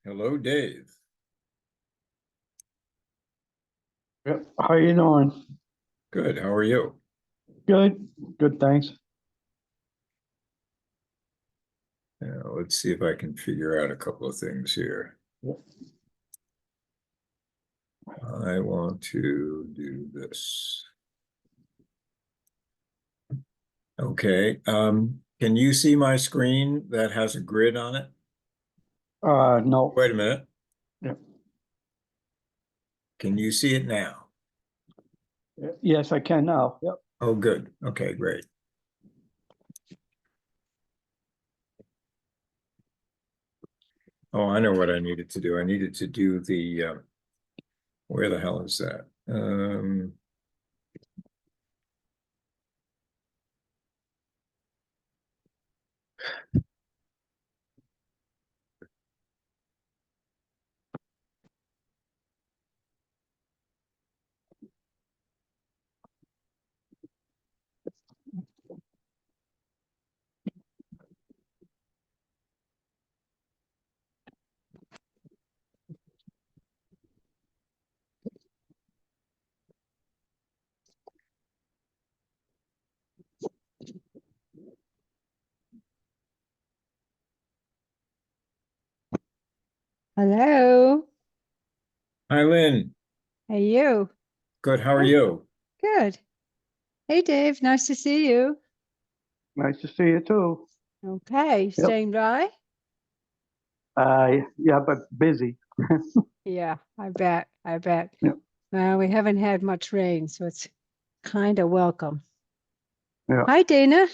Hello, Dave. Yep. How you doing? Good. How are you? Good. Good, thanks. Let's see if I can figure out a couple of things here. I want to do this. Okay. Can you see my screen that has a grid on it? No. Wait a minute. Yep. Can you see it now? Yes, I can now. Yep. Oh, good. Okay, great. Oh, I know what I needed to do. I needed to do the, where the hell is that? Hello. Hi, Lynn. Hey, you. Good. How are Oh, you? good. Hey, Dave. Nice to see you. Nice to see you too. Okay. Yep. Staying dry? Yeah, but busy. Yeah, I bet. I bet. Yep. We haven't had much rain, so it's kind of welcome. Yeah. Hi, Dana.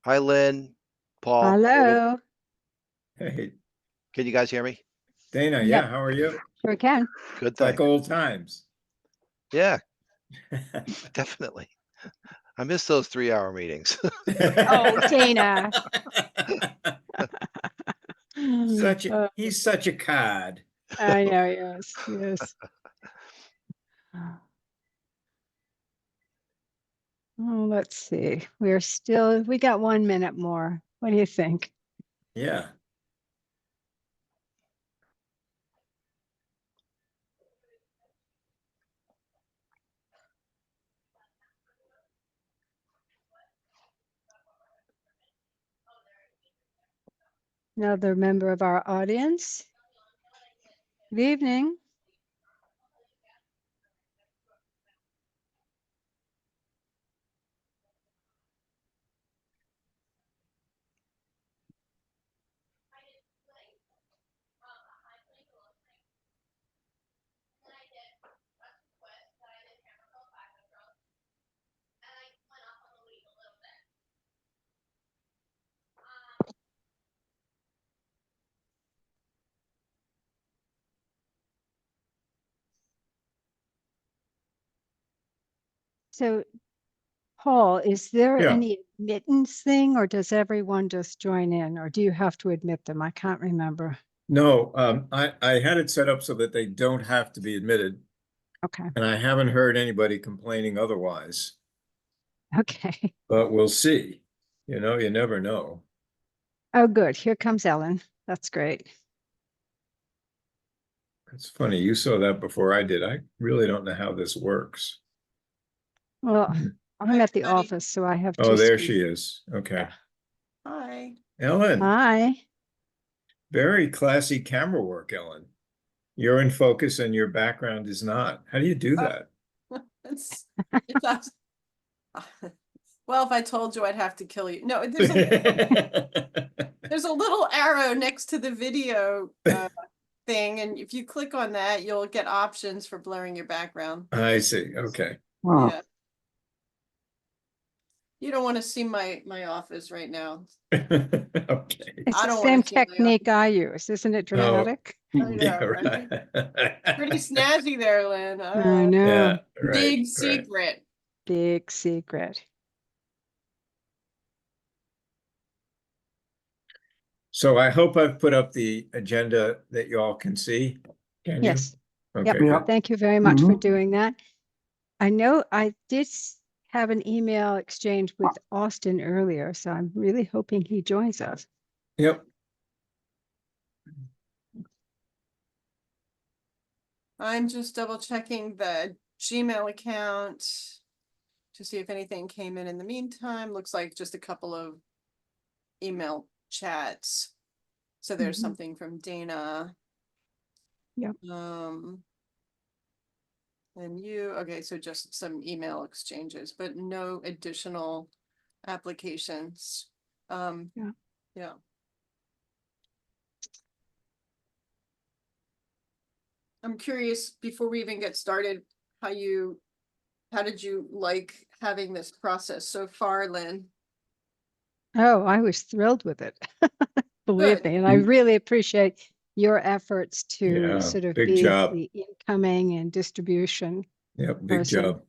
Hi, Lynn, Paul. David. Hello. Hey, Can you guys hear me? Dana. Yep. Yeah, how are you? Sure can. Good, It's like thanks. old times. Yeah, definitely. I miss those 3-hour meetings. Oh, Dana. He's such a cod. I know. Yes. Yes. Oh, let's see. We got 1 minute more. What do you think? Yeah. Another member of our audience. Good evening. So, Paul, is there Yeah. any admittance thing, or does everyone just join in, or do you have to admit them? I can't remember. No, I had it set up so that they don't have to be admitted, Okay. and I haven't heard anybody complaining otherwise, Okay. but we'll see. You never know. Oh, good. Here comes Ellen. That's great. It's funny, you saw that before I did. I really don't know how this works. Well, I'm at the office, so I have Oh, two there screens. she is. Okay. Hi. Ellen, Hi. very classy camera work, Ellen. You're in focus and your background is not. How do you do that? It's not, well, if I told you, I'd have to kill you. No, there's a little arrow next to the video thing, and if you click on that, you'll get options for blurring your background. I see. Okay. Huh. Yeah. You don't want to see my office right now. Okay. It's I the don't same want to see my technique I use. Isn't it dramatic? I Yeah, know, right? right. Pretty snazzy there, Lynn. I know. Yeah, right. Big right. secret. Big secret. So I hope I've put up the agenda that you all can see. Can you? Yes. Okay, Yep. good. Yeah. Thank you very much for Mhm. doing that. I know I did have an email exchange with Austin earlier, so I'm really hoping he joins us. Yep. I'm just double checking the Gmail account to see if anything came in the meantime. Looks like just a couple of email chats. So there's Mhm. something from Dana. Yep. And you, okay, so just some email exchanges, but no additional applications. Yeah. Yeah. I'm curious, before we even get started, how did you like having this process so far, Lynn? Oh, I was thrilled with it. Believe Good. me. And I really appreciate your efforts to Yeah, sort of big be job. the incoming and distribution Yep, big person. job.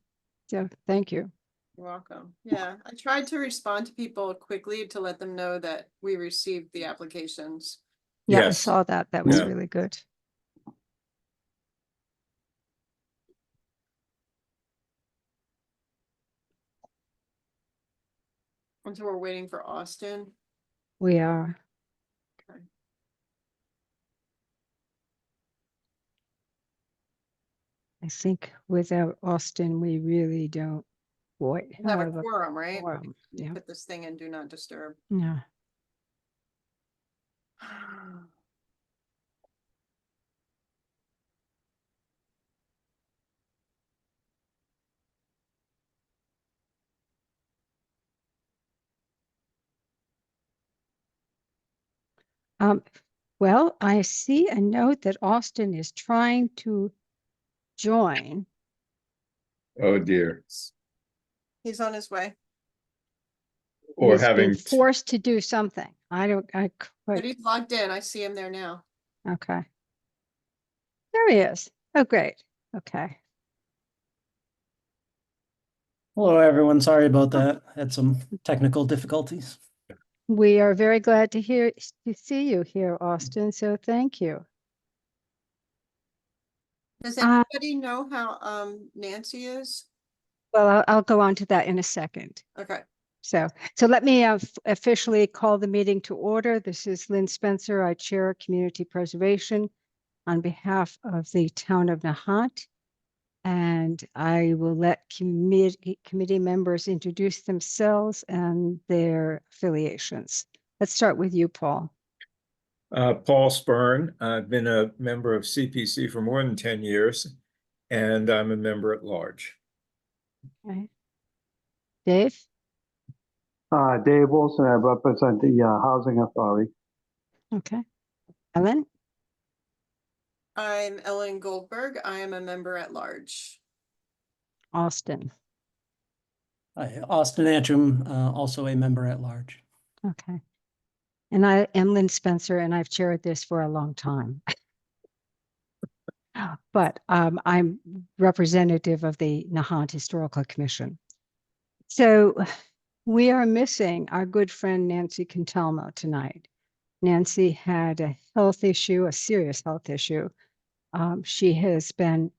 So thank you. You're welcome. Yeah, I tried to respond to people quickly to let them know that we received the applications. Yeah, I Yes. saw that. That was Yeah. really good. Until we're waiting for Austin. We are. Okay. I think without Austin, we really don't quite We have a have a quorum, right? quorum. You Yeah. put this thing in do not disturb. Yeah. Well, I see a note that Austin is trying to join. Oh dear. He's on his way, Or He's been having, forced to do something. I but quite, he's logged in. I see him there now. okay. There he is. Oh, great. Okay. Hello, everyone. Sorry about that. Had some technical difficulties. We are very glad to see you here, Austin. So thank you. Does Uh, anybody know how Nancy is? Well, I'll go on to that in a second. Okay. So let me officially call the meeting to order. This is Lynn Spencer. I chair Community Preservation on behalf of the town of Nahant. And I will let committee members introduce themselves and their affiliations. Let's start with you, Paul. Paul Spurn. I've been a member of CPC for more than 10 years, and I'm a member at large. Okay. Dave? Dave Wilson, I represent the Housing Authority. Okay. Ellen? I'm Ellen Goldberg. I am a member at large. Austin? Hi, Austin Antrim, also a member at large. Okay. And I am Lynn Spencer, and I've chaired this for a long time. But I'm representative of the Nahant Historical Commission. So we are missing our good friend Nancy Cantelmo tonight. Nancy had a health issue, a serious health issue. She has been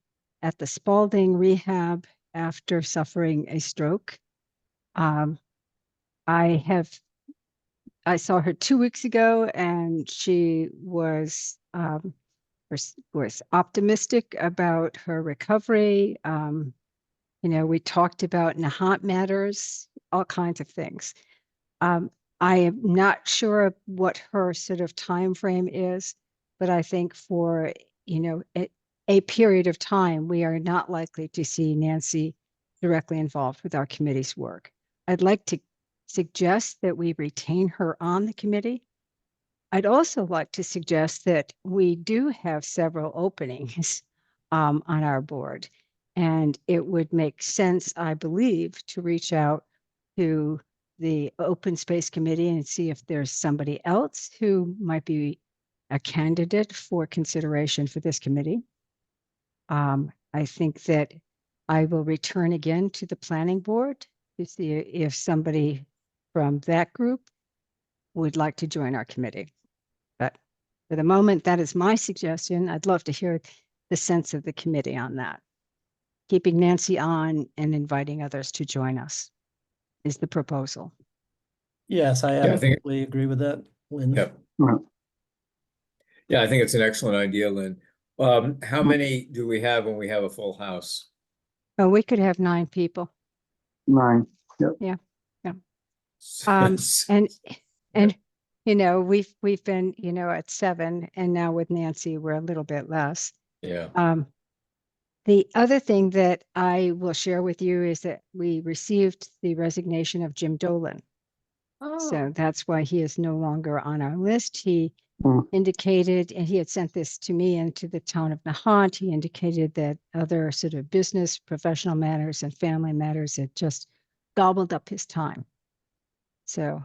at the Spalding rehab after suffering a stroke. I saw her 2 weeks ago, and she was optimistic about her recovery. We talked about Nahant matters, all kinds of things. I am not sure what her sort of time frame is, but I think for a period of time, we are not likely to see Nancy directly involved with our committee's work. I'd like to suggest that we retain her on the committee. I'd also like to suggest that we do have several openings on our board, and it would make sense, I believe, to reach out to the Open Space Committee and see if there's somebody else who might be a candidate for consideration for this committee. I think that I will return again to the planning board to see if somebody from that group would like to join our committee. But for the moment, that is my suggestion. I'd love to hear the sense of the committee on that. Keeping Nancy on and inviting others to join us is the proposal. Yes, I Yeah, I think- absolutely agree with that, Lynn. Yeah. Yeah, I think it's an excellent idea, Lynn. How many do we have when we have a full house? Oh, we could have 9 people. 9. And you know, we've been, you know, at 7, and now with Nancy, we're a little bit less. Yeah. The other thing that I will share with you is that we received the resignation of Jim Dolan. So Oh, that's why he is no longer on our list. He Hmm. indicated, and he had sent this to me and to the town of Nahant, he indicated that other sort of business, professional matters and family matters had just gobbled up his time. So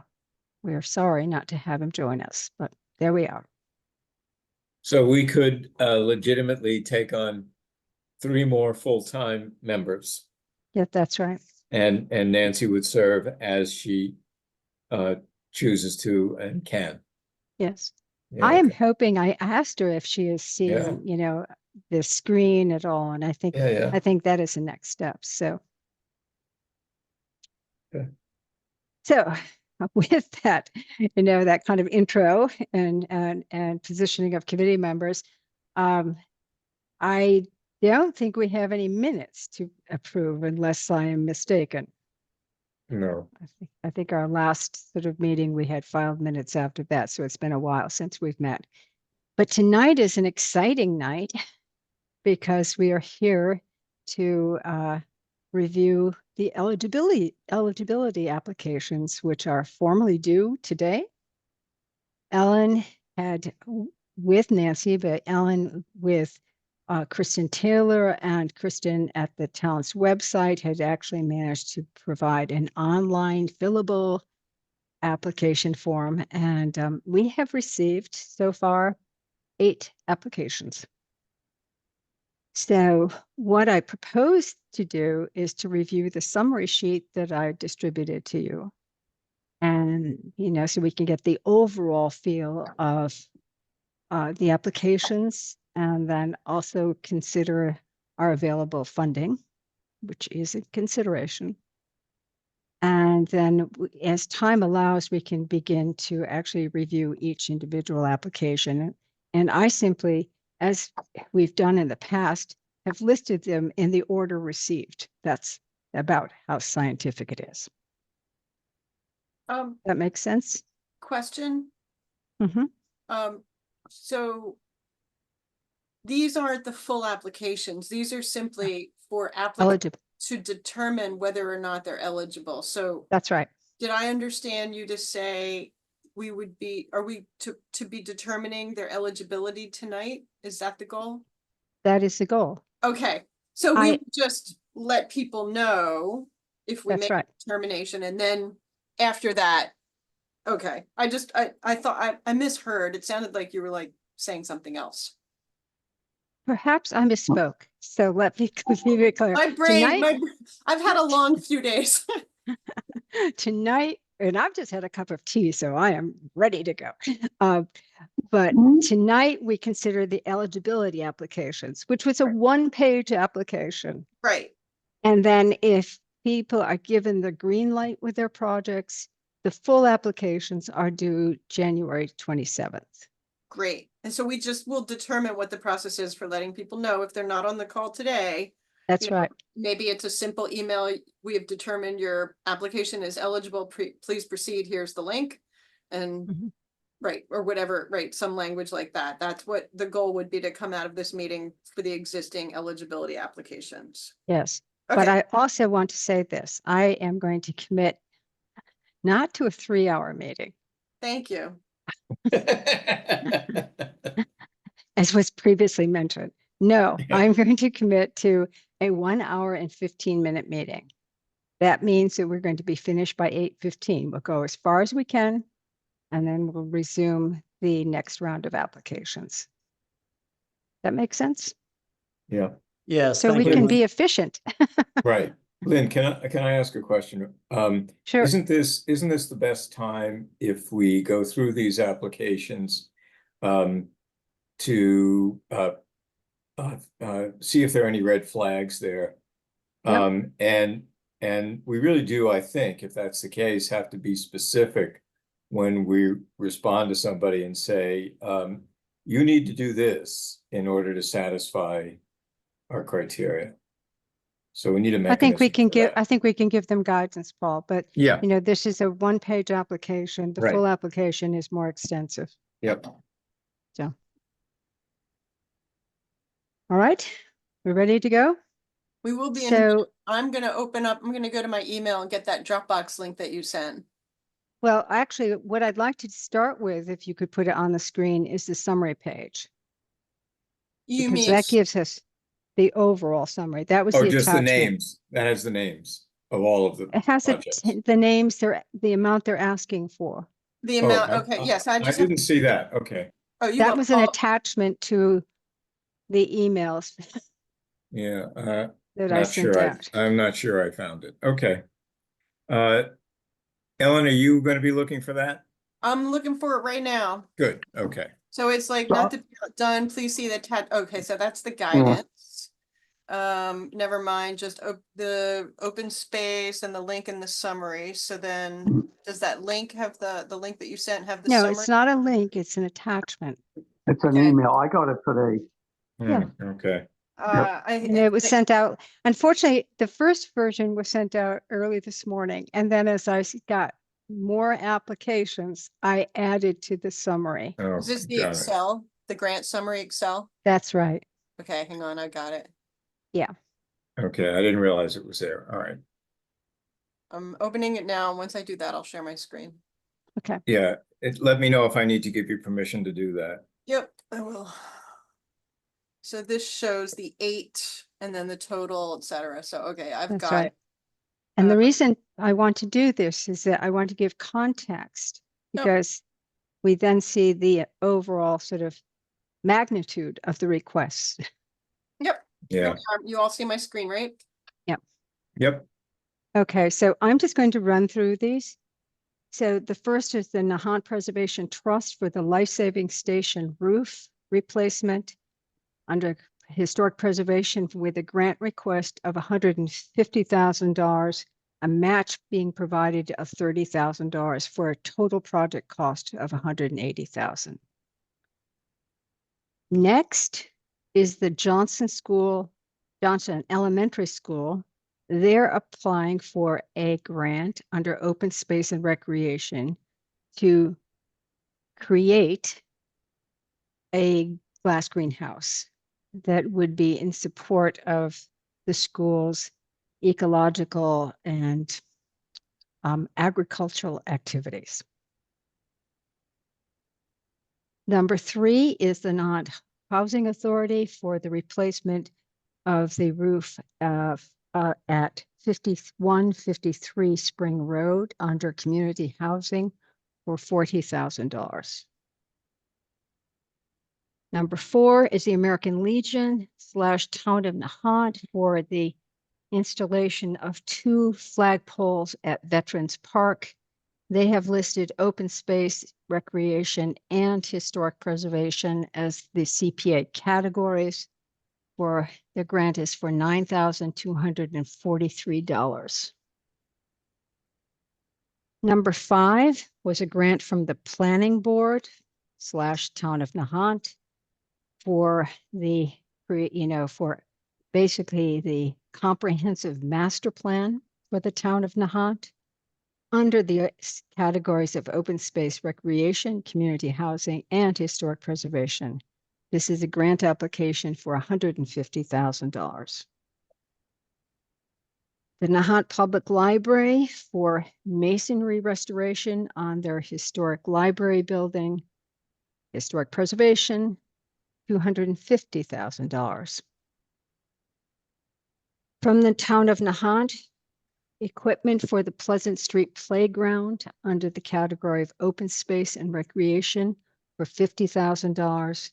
we're sorry not to have him join us, but there we are. So we could legitimately take on 3 more full-time members, Yeah, that's right. and Nancy would serve as she chooses to and can. Yes. Yeah, I am okay. hoping, I asked her if she is seeing, Yeah. you know, the screen at all, and I think Yeah. that is the next step. So. Okay. So with that, you know, that kind of intro and positioning of committee members, I don't think we have any minutes to approve unless I am mistaken. No. I think our last sort of meeting, we had filed minutes after that. So it's been a while since we've met. But tonight is an exciting night because we are here to review the eligibility applications, which are formally due today. Ellen had with Nancy, but Ellen with Kristen Taylor and Kristen at the town's website had actually managed to provide an online fillable application form. And we have received so far 8 applications. So what I propose to do is to review the summary sheet that I distributed to you. And, you know, so we can get the overall feel of the applications, and then also consider our available funding, which is a consideration. And then as time allows, we can begin to actually review each individual application. And I simply, as we've done in the past, have listed them in the order received. That's about how scientific it is. That makes sense? question. Mhm. So these aren't the full applications. These are simply for applicants Eligible. to determine whether or not they're eligible. So That's right. did I understand you to say are we to be determining their eligibility tonight? Is that the goal? That is the goal. Okay, so we would just let people know if we That's make right. a determination, and then after that, okay, I thought I misheard. It sounded like you were like saying something else. Perhaps I misspoke. So let me be it clear. My brain, Tonight, I've had a long few days. tonight, and I've just had a cup of tea, so I am ready to go. But tonight we consider the eligibility applications, which was a 1-page application. Right. And then if people are given the green light with their projects, the full applications are due January 27th. Great. And so we just will determine what the process is for letting people know if they're not on the call today. That's right. Maybe it's a simple email. We have determined your application is eligible. Please proceed. Here's the link. And right, or whatever, right, some language like that. That's what the goal would be to come out of this meeting for the existing eligibility applications. Yes. Okay. But I also want to say this. I am going to commit not to a 3-hour meeting, Thank you. as was previously mentioned. No, I'm going to commit to a 1-hour and 15-minute meeting. That means that we're going to be finished by 8:15. We'll go as far as we can, and then we'll resume the next round of applications. That makes sense? Yeah, Yes, So we thank can you. be efficient. right. Lynn, can I ask a question? Sure. Isn't this the best time if we go through these applications to see if there are any red flags there. Yep. And we really do, I think, if that's the case, have to be specific when we respond to somebody and say, you need to do this in order to satisfy our criteria. So we need a I think we mechanism can for give, that. I think we can give them guidance, Paul, but Yeah, you know, this is a one-page application. The Right. full application is more extensive. yep. So. All right, we're ready to go? We will be in, a minute. So, I'm gonna go to my email and get that Dropbox link that you sent. well, actually, what I'd like to start with, if you could put it on the screen, is the summary page. You Because mean, that gives us the overall summary. That was Oh, the just the attachment. names. That has the names of all of the It has projects. the names, the amount they're asking for. the Oh, amount, okay, yes, I I just have, didn't see that. Okay. oh, you That want was an Paul, attachment to the emails Yeah, that I not sent sure. out. I'm not sure I found it. Okay. Ellen, are you going to be looking for that? I'm looking for it right now. Good. Okay. So it's like, So- not to be done, please see the okay, so that's the Yeah. guidance. Never mind, just the open space and the link in the summary. So then, does that link have the link that you sent have the No, summary? it's not a link, it's an attachment. It's an Okay. email. I got it today. Yeah. Okay. And it was sent out, unfortunately, the first version was sent out early this morning. And then as I got more applications, I added to the summary. Oh, Is this the got it. Excel, the grant summary Excel? That's right. Okay, hang on, I got it. Okay. I didn't realize it was there. All right. I'm opening it now. Once I do that, I'll share my screen. Okay. Yeah. Let me know if I need to give you permission to do that. Yep, I will. So this shows the 8 and then the total, etc. So, okay, I've That's got right. it. And Uh, the reason I want to do this is that I want to give context Yep. because we then see the overall sort of magnitude of the requests. Yep. Here Yeah. we are. You all see my screen, right? Yep. Okay, so I'm just going to run through these. So the first is the Nahant Preservation Trust for the life-saving station roof replacement under historic preservation with a grant request of $150,000, a match being provided of $30,000 for a total project cost of $180,000. Next is the Johnson Elementary School. They're applying for a grant under Open Space and Recreation to create a glass greenhouse that would be in support of the school's ecological and agricultural activities. Number 3 is the Non-Housing Authority for the replacement of the roof of at 5153 Spring Road under community housing for $40,000. Number 4 is the American Legion / Town of Nahant for the installation of 2 flagpoles at Veterans Park. They have listed open space, recreation, and historic preservation as the CPA categories. For the grant is for $9,243. Number 5 was a grant from the Planning Board / Town of Nahant for the, for basically the comprehensive master plan for the town of Nahant under the categories of open space, recreation, community housing, and historic preservation. This is a grant application for $150,000. The Nahant Public Library for masonry restoration on their historic library building, historic preservation, $250,000. From the town of Nahant, equipment for the Pleasant Street Playground under the category of open space and recreation for $50,000.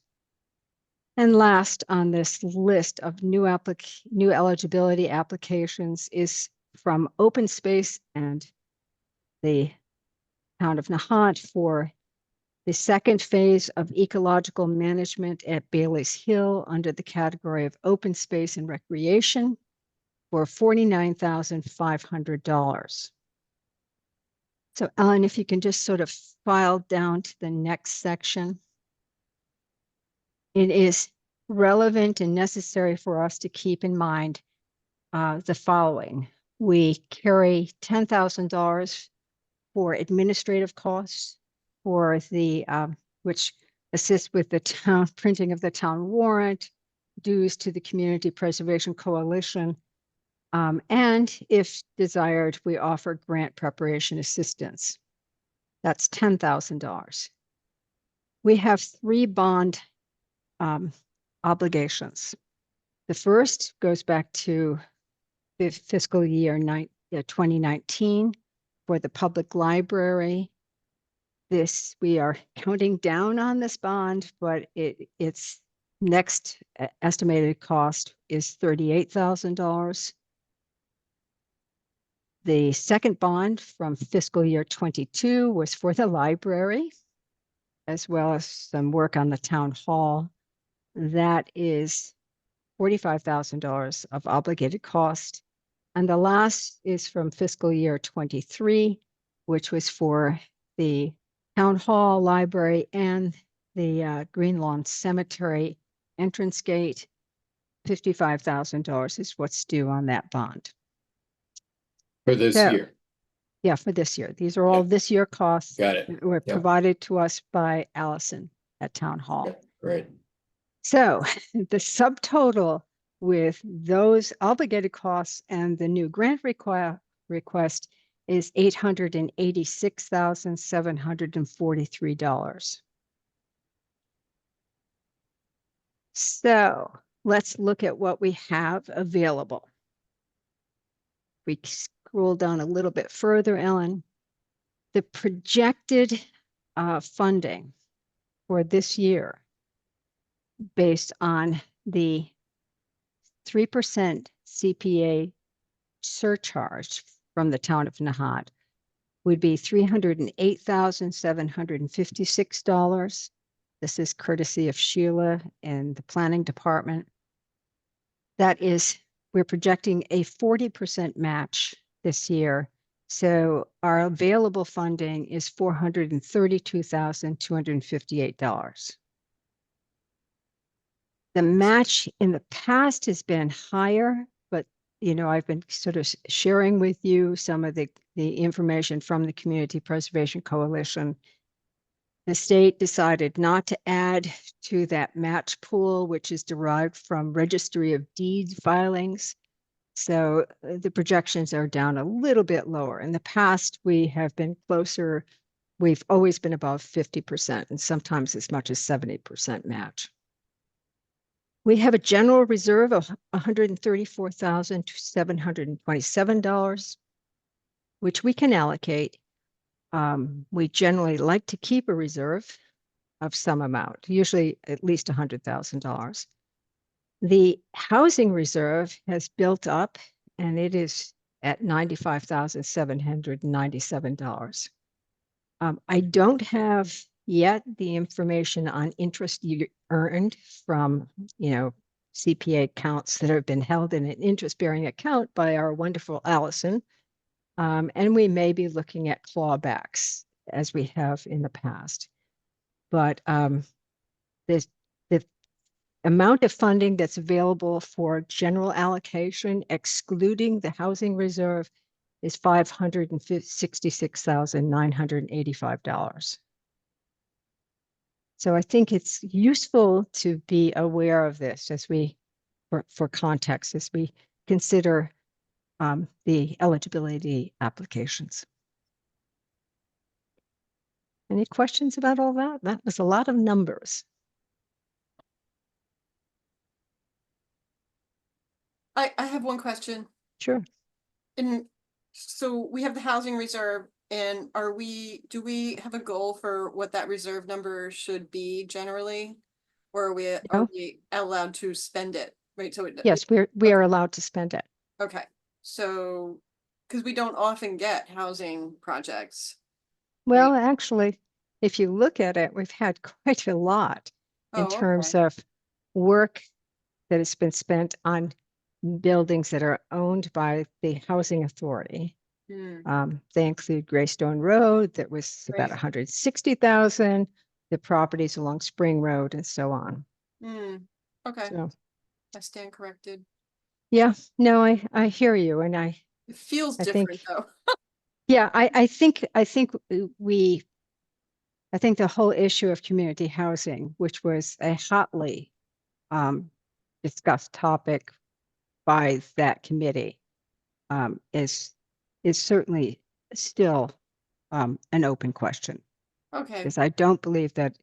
And last on this list of new eligibility applications is from Open Space and the town of Nahant for the second phase of ecological management at Bailey's Hill under the category of open space and recreation for $49,500. So Ellen, if you can just sort of file down to the next section. It is relevant and necessary for us to keep in mind the following. We carry $10,000 for administrative costs for the, which assists with the town printing of the town warrant, dues to the Community Preservation Coalition, and if desired, we offer grant preparation assistance. That's $10,000. We have 3 bond obligations. The first goes back to the fiscal year 2019 for the public library. This, we are counting down on this bond, but its next estimated cost is $38,000. The second bond from fiscal year 22 was for the library, as well as some work on the town hall. That is $45,000 of obligated cost. And the last is from fiscal year 23, which was for the town hall, library, and the Green Lawn Cemetery entrance gate. $55,000 is what's due on that bond. For this So, year. Yeah, for this year. These are all this year costs Got it. that were Yeah. provided to us by Allison at Town Hall. Yeah, great. So the subtotal with those obligated costs and the new grant request is $886,743. So let's look at what we have available. We scroll down a little bit further, Ellen. The projected funding for this year, based on the 3% CPA surcharge from the town of Nahant, would be $308,756. This is courtesy of Sheila and the planning department. That is, we're projecting a 40% match this year. So our available funding is $432,258. The match in the past has been higher, but I've been sort of sharing with you some of the information from the Community Preservation Coalition. The state decided not to add to that match pool, which is derived from Registry of Deeds filings. So the projections are down a little bit lower. In the past, we have been closer. We've always been above 50% and sometimes as much as 70% match. We have a general reserve of $134,727, which we can allocate. We generally like to keep a reserve of some amount, usually at least $100,000. The housing reserve has built up and it is at $95,797. I don't have yet the information on interest you earned from, CPA accounts that have been held in an interest-bearing account by our wonderful Allison. And we may be looking at clawbacks as we have in the past. But the amount of funding that's available for general allocation, excluding the housing reserve, is $566,985. So I think it's useful to be aware of this as for context, as we consider the eligibility applications. Any questions about all that? That was a lot of numbers. I have one question. Sure. And so we have the housing reserve, and do we have a goal for what that reserve number should be generally? Or are we allowed to spend it? Right, so Yes, we are allowed to spend it. Okay, so, because we don't often get housing projects. Well, actually, if you look at it, we've had quite a lot in Oh, terms okay. of work that has been spent on buildings that are owned by the housing authority. They include Greystone Road, that was about Right. 160,000, the properties along Spring Road and so on. Okay, So, I stand corrected. yeah, no, I hear you. And I It feels I different think, though. yeah, I think I think the whole issue of community housing, which was a hotly discussed topic by that committee, is certainly still an open question, Okay, because I don't believe that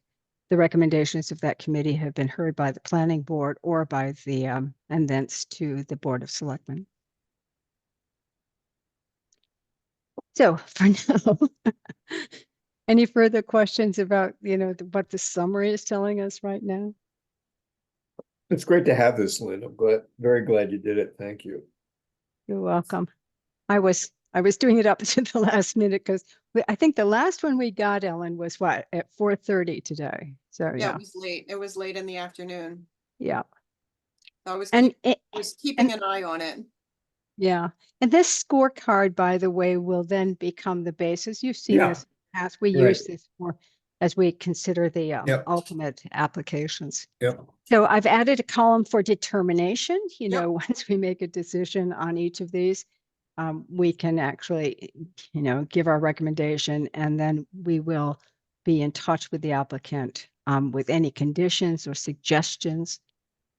the recommendations of that committee have been heard by the planning board or by the and thence to the Board of Selectmen. So for now, any further questions about, what the summary is telling us right now? It's great to have this, Lynn. I'm very glad you did it. Thank you. You're welcome. I was doing it up to the last minute because I think the last one we got, Ellen, was what, at 4:30 today. So yeah, yeah, it was late. It was late in the afternoon. yeah. I was And keeping an eye on it. yeah, and this scorecard, by the way, will then become the basis. You've seen Yeah. this as we Right. use this for as we consider the Yep. ultimate applications. Yep. So I've added a column for determination. Yep. Once we make a decision on each of these, we can actually, give our recommendation, and then we will be in touch with the applicant with any conditions or suggestions.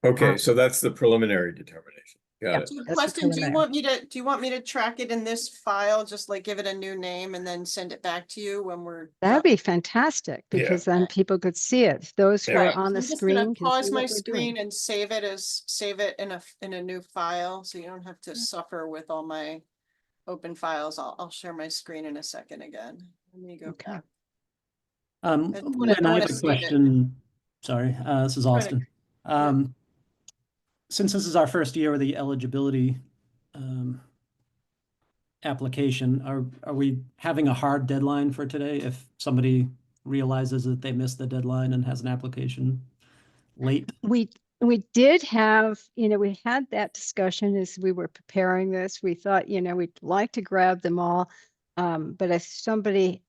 Okay, so that's the preliminary determination. Got Yeah. it. So That's the question, do you preliminary. want me to track it in this file, just like give it a new name and then send it back to you when we're That'd done? be fantastic, Yeah. because then people could see it. Those who Yeah. are Right, on so the I'm just gonna screen can pause see my what we're doing. screen and save it in a new file, so you don't have to suffer with all my open files. I'll share my screen in a second again. Let me go Okay. back. Lynn, I I wanna have a save it. question. Sorry, this is Trying to- Austin. Since this is our first year with the eligibility application, are we having a hard deadline for today if somebody realizes that they missed the deadline and has an application late? We did have, we had that discussion as we were preparing this. We thought, we'd like to grab them all. But if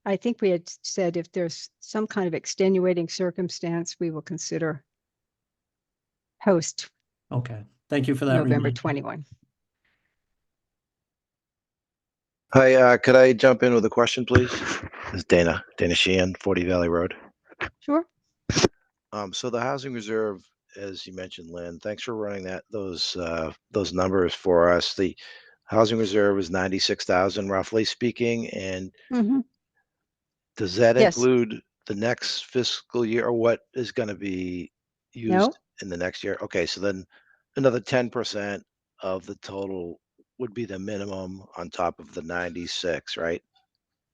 I think we had said if there's some kind of extenuating circumstance, we will consider post Okay, thank you for that. November reminder. 21. Hi, could I jump in with a question, please? This is Dana Sheehan, 40 Valley Road. Sure. So the housing reserve, as you mentioned, Lynn, thanks for running those numbers for us. The housing reserve is 96,000, roughly speaking, and Mm-hmm. does that Yes. include the next fiscal year, or what is going to be used in the next year? Okay, so then another 10% of the total would be the minimum on top of the 96, right?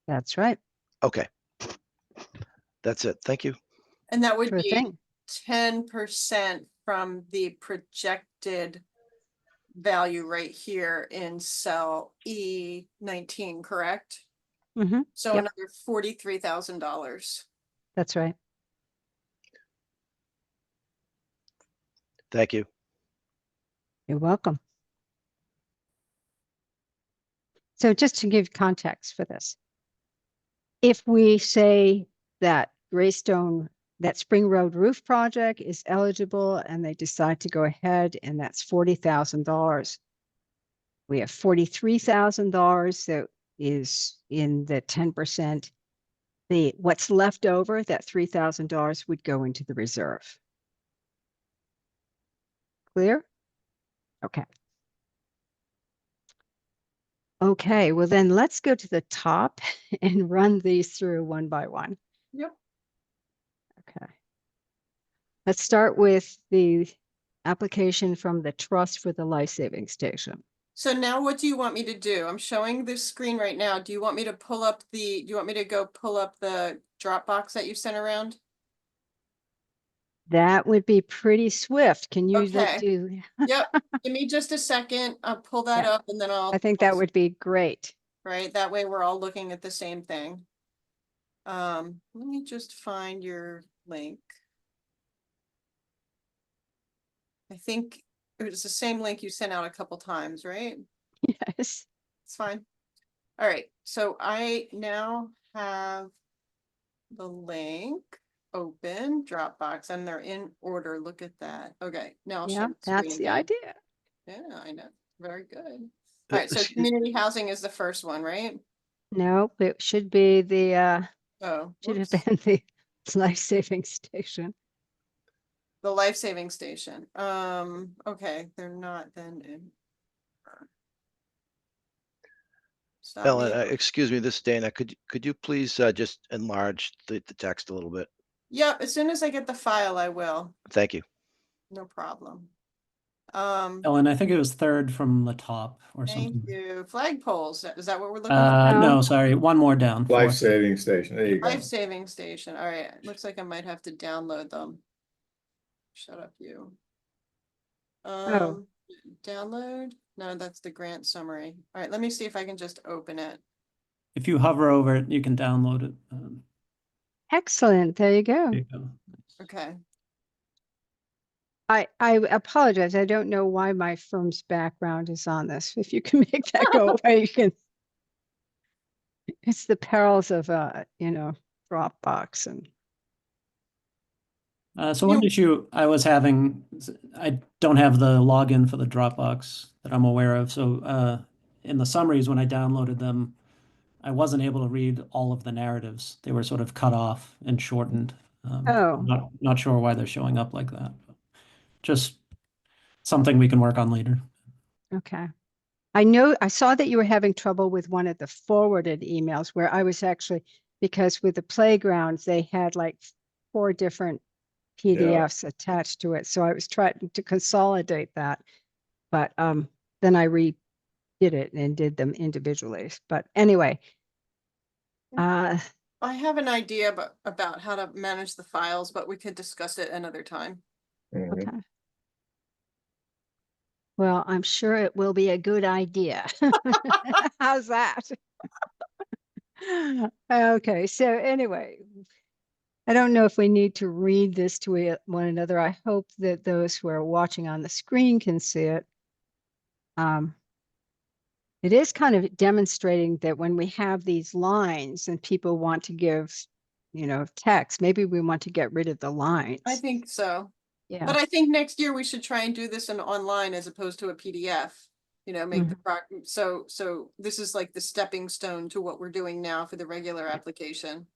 That's right. Okay. That's it. Thank you. And that would Sure be thing. 10% from the projected value right here in cell E19, correct? Mm-hmm. So Yep. another $43,000. That's right. Thank you. You're welcome. So just to give context for this, if we say that that Spring Road roof project is eligible and they decide to go ahead, and that's $40,000, we have $43,000 that is in the 10%. What's left over, that $3,000 would go into the reserve. Clear? Okay. Okay, well then let's go to the top and run these through one by one. Yep. Okay. Let's start with the application from the Trust for the Life Saving Station. So now what do you want me to do? I'm showing this screen right now. Do you want me to do you want me to go pull up the Dropbox that you sent around? That would be pretty swift. Can you Okay. do? Yep. Give me just a second. I'll pull that Yeah. up and then I think that would be great. right. That way we're all looking at the same thing. Let me just find your link. I think it was the same link you sent out a couple times, right? Yes. It's fine. All right, so I now have the link open, Dropbox, and they're in order. Look at that. Okay, now I'll Yeah, share the screen that's the again. idea. Yeah, I know. Very good. All right, so Excuse- community housing is the first one, right? No, it should be the, Oh, should have whoops. been the life-saving station. The life-saving station. Okay, they're not then in. Stop Ellen, me. excuse me, this is Dana. Could you please just enlarge the text a little bit? Yep, as soon as I get the file, I will. Thank you. No problem. Ellen, I think it was third from the top or Thank something. you. Flagpoles, is that what we're looking for? No. No, sorry, one more down. Fourth. Life-saving station, there you go. Life-saving station. All right, looks like I might have to download them. Shut up, you. Oh. Download? No, that's the grant summary. All right, let me see if I can just open it. If you hover over it, you can download it. Excellent. There you go. There you go. Okay. I apologize. I don't know why my firm's background is on this. If you can make that go away, you can. It's the perils of Dropbox and So one You- issue I was having, I don't have the login for the Dropbox that I'm aware of. So in the summaries, when I downloaded them, I wasn't able to read all of the narratives. They were sort of cut off and shortened. Oh. Not sure why they're showing up like that. Just something we can work on later. Okay. I saw that you were having trouble with one of the forwarded emails where I was actually, because with the playgrounds, they had like 4 different PDFs attached to it. So I was trying to consolidate that, but then I redid it and did them individually. But anyway, I have an idea about how to manage the files, but we could discuss it another time. Mhm. okay. Well, I'm sure it will be a good idea. How's that? Okay, so anyway, I don't know if we need to read this to one another. I hope that those who are watching on the screen can see it. It is kind of demonstrating that when we have these lines and people want to give, text, maybe we want to get rid of the lines. I think so. Yeah. But I think next year we should try and do this in online as opposed to a PDF. Make the so this is like the stepping stone to what we're doing now for the regular application.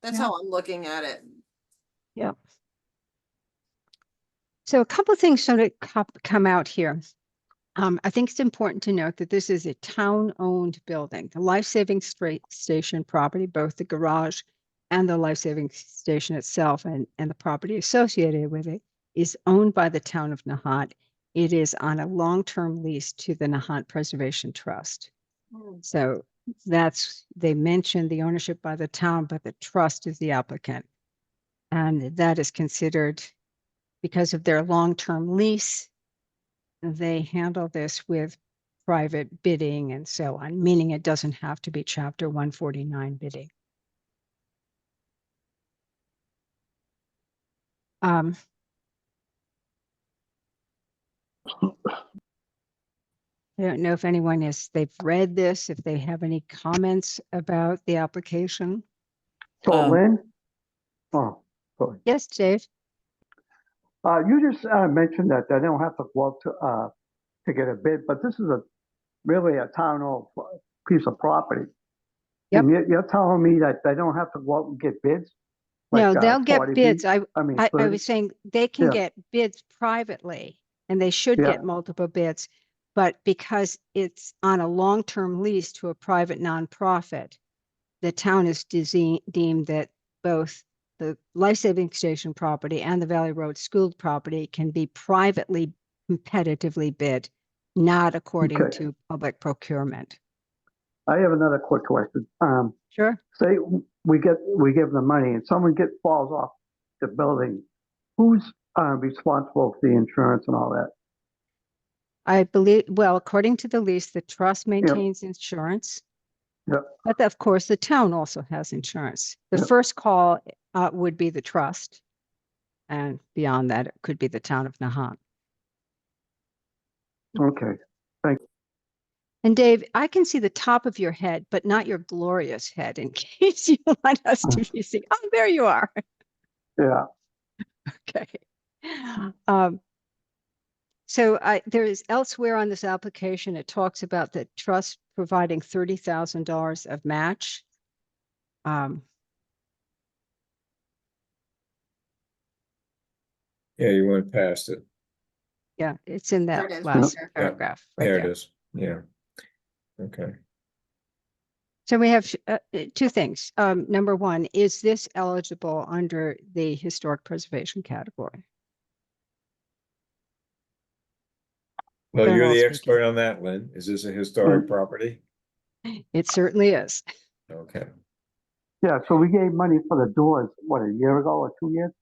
That's Yeah. how I'm looking at it. Yep. So a couple of things sort of come out here. I think it's important to note that this is a town-owned building. The life-saving station property, both the garage and the life-saving station itself and the property associated with it, is owned by the town of Nahant. It is on a long-term lease to the Nahant Preservation Trust. So they mentioned the ownership by the town, but the trust is the applicant. And that is considered, because of their long-term lease, they handle this with private bidding and so on, meaning it doesn't have to be Chapter 149 bidding. I don't know if they've read this, if they have any comments about the application. So Um, Lynn? Oh, sorry. Yes, Dave? You just mentioned that they don't have to go out to get a bid, but this is really a town-owned piece of property. Yep. And you're telling me that they don't have to go out and get bids? No, Like, they'll get 40 bids. feet? I mean, I 30? was saying they can Yeah. get bids privately and they should Yeah. get multiple bids. But because it's on a long-term lease to a private nonprofit, the town is deemed that both the life-saving station property and the Valley Road School property can be privately competitively bid, not according Okay. to public procurement. I have another quick question. Sure. Say we give them money and someone falls off the building, who's responsible for the insurance and all that? I believe, well, according to the lease, the trust maintains insurance. Yep. But of course, the town also has insurance. The Yep. first call would be the trust. And beyond that, it could be the town of Nahant. Okay. And Dave, I can see the top of your head, but not your glorious head in case you want us to be seeing. Oh, there you are. Yeah. Okay. So there is elsewhere on this application, it talks about the trust providing $30,000 of match. Yeah, you went past it. Yeah, it's in There that it is, last right paragraph right There it there. is. Yeah. Okay. So we have two things. Number one, is this eligible under the historic preservation category? Well, you're General the speaking. expert on that, Lynn. Is this a historic property? It certainly is. Okay. Yeah. So we gave money for the doors, what, a year ago or 2 years?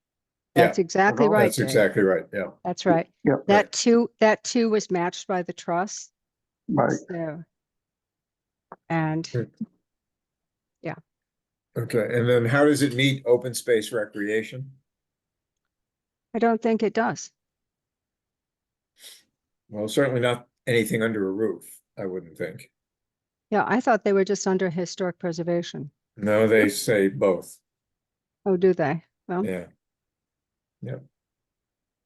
That's Yeah, exactly Although- right, that's Dave. exactly right. Yeah. That's right. Yep. That too was matched by the trust. Right. So, and Good. yeah, Okay. And then how does it meet open space recreation? I don't think it does. Well, certainly not anything under a roof, I wouldn't think. Yeah, I thought they were just under historic preservation. No, they say both. Oh, do they? Well, Yeah. Yeah.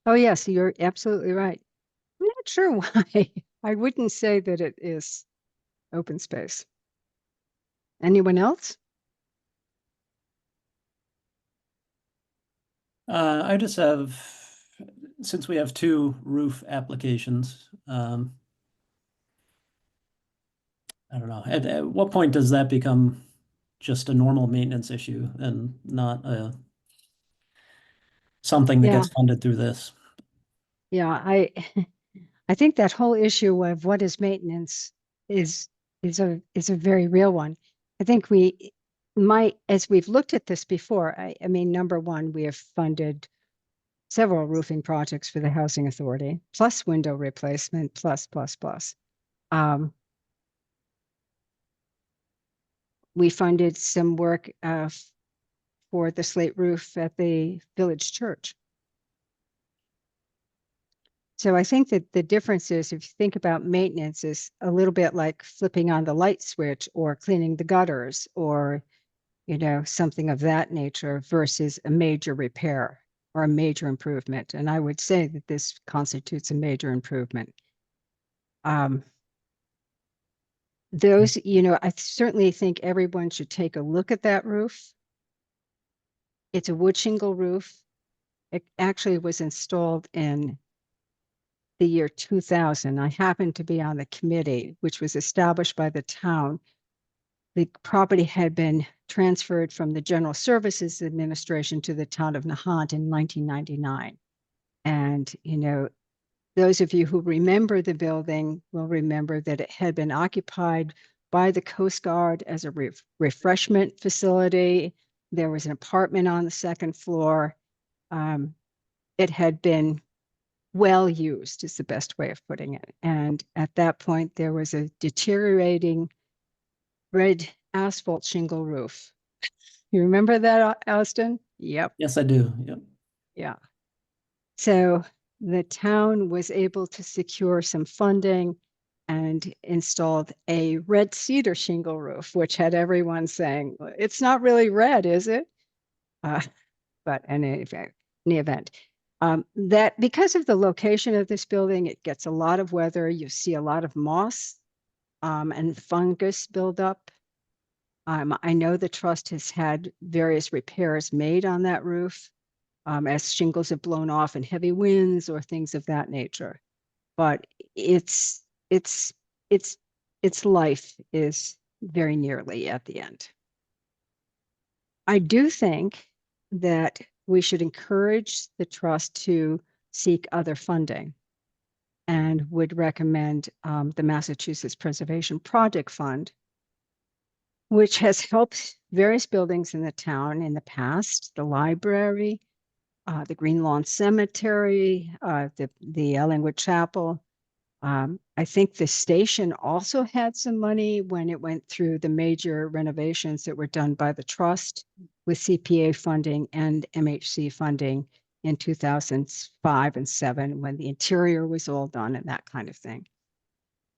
oh yes, you're absolutely right. I'm not sure why. I wouldn't say that it is open space. Anyone else? I just have, since we have two roof applications, I don't know, at what point does that become just a normal maintenance issue and not something that Yeah. gets funded through this? Yeah, I think that whole issue of what is maintenance is a very real one. I think as we've looked at this before, I mean, number one, we have funded several roofing projects for the housing authority, plus window replacement, plus. We funded some work for the slate roof at the village church. So I think that the difference is, if you think about maintenance, is a little bit like flipping on the light switch or cleaning the gutters or, something of that nature versus a major repair or a major improvement. And I would say that this constitutes a major improvement. I certainly think everyone should take a look at that roof. It's a wood shingle roof. It actually was installed in the year 2000. I happened to be on the committee, which was established by the town. The property had been transferred from the General Services Administration to the town of Nahant in 1999. And, those of you who remember the building will remember that it had been occupied by the Coast Guard as a refreshment facility. There was an apartment on the second floor. It had been well used, is the best way of putting it. And at that point, there was a deteriorating red asphalt shingle roof. You remember that, Austin? Yep. Yes, I do. Yep. Yeah. So the town was able to secure some funding and installed a red cedar shingle roof, which had everyone saying, it's not really red, is it? But in any event, that because of the location of this building, it gets a lot of weather. You see a lot of moss and fungus buildup. I know the trust has had various repairs made on that roof as shingles have blown off in heavy winds or things of that nature. But its life is very nearly at the end. I do think that we should encourage the trust to seek other funding and would recommend the Massachusetts Preservation Project Fund, which has helped various buildings in the town in the past, the library, the Green Lawn Cemetery, the Ellingwood Chapel. I think the station also had some money when it went through the major renovations that were done by the trust with CPA funding and MHC funding in 2005 and 7 when the interior was all done and that kind of thing.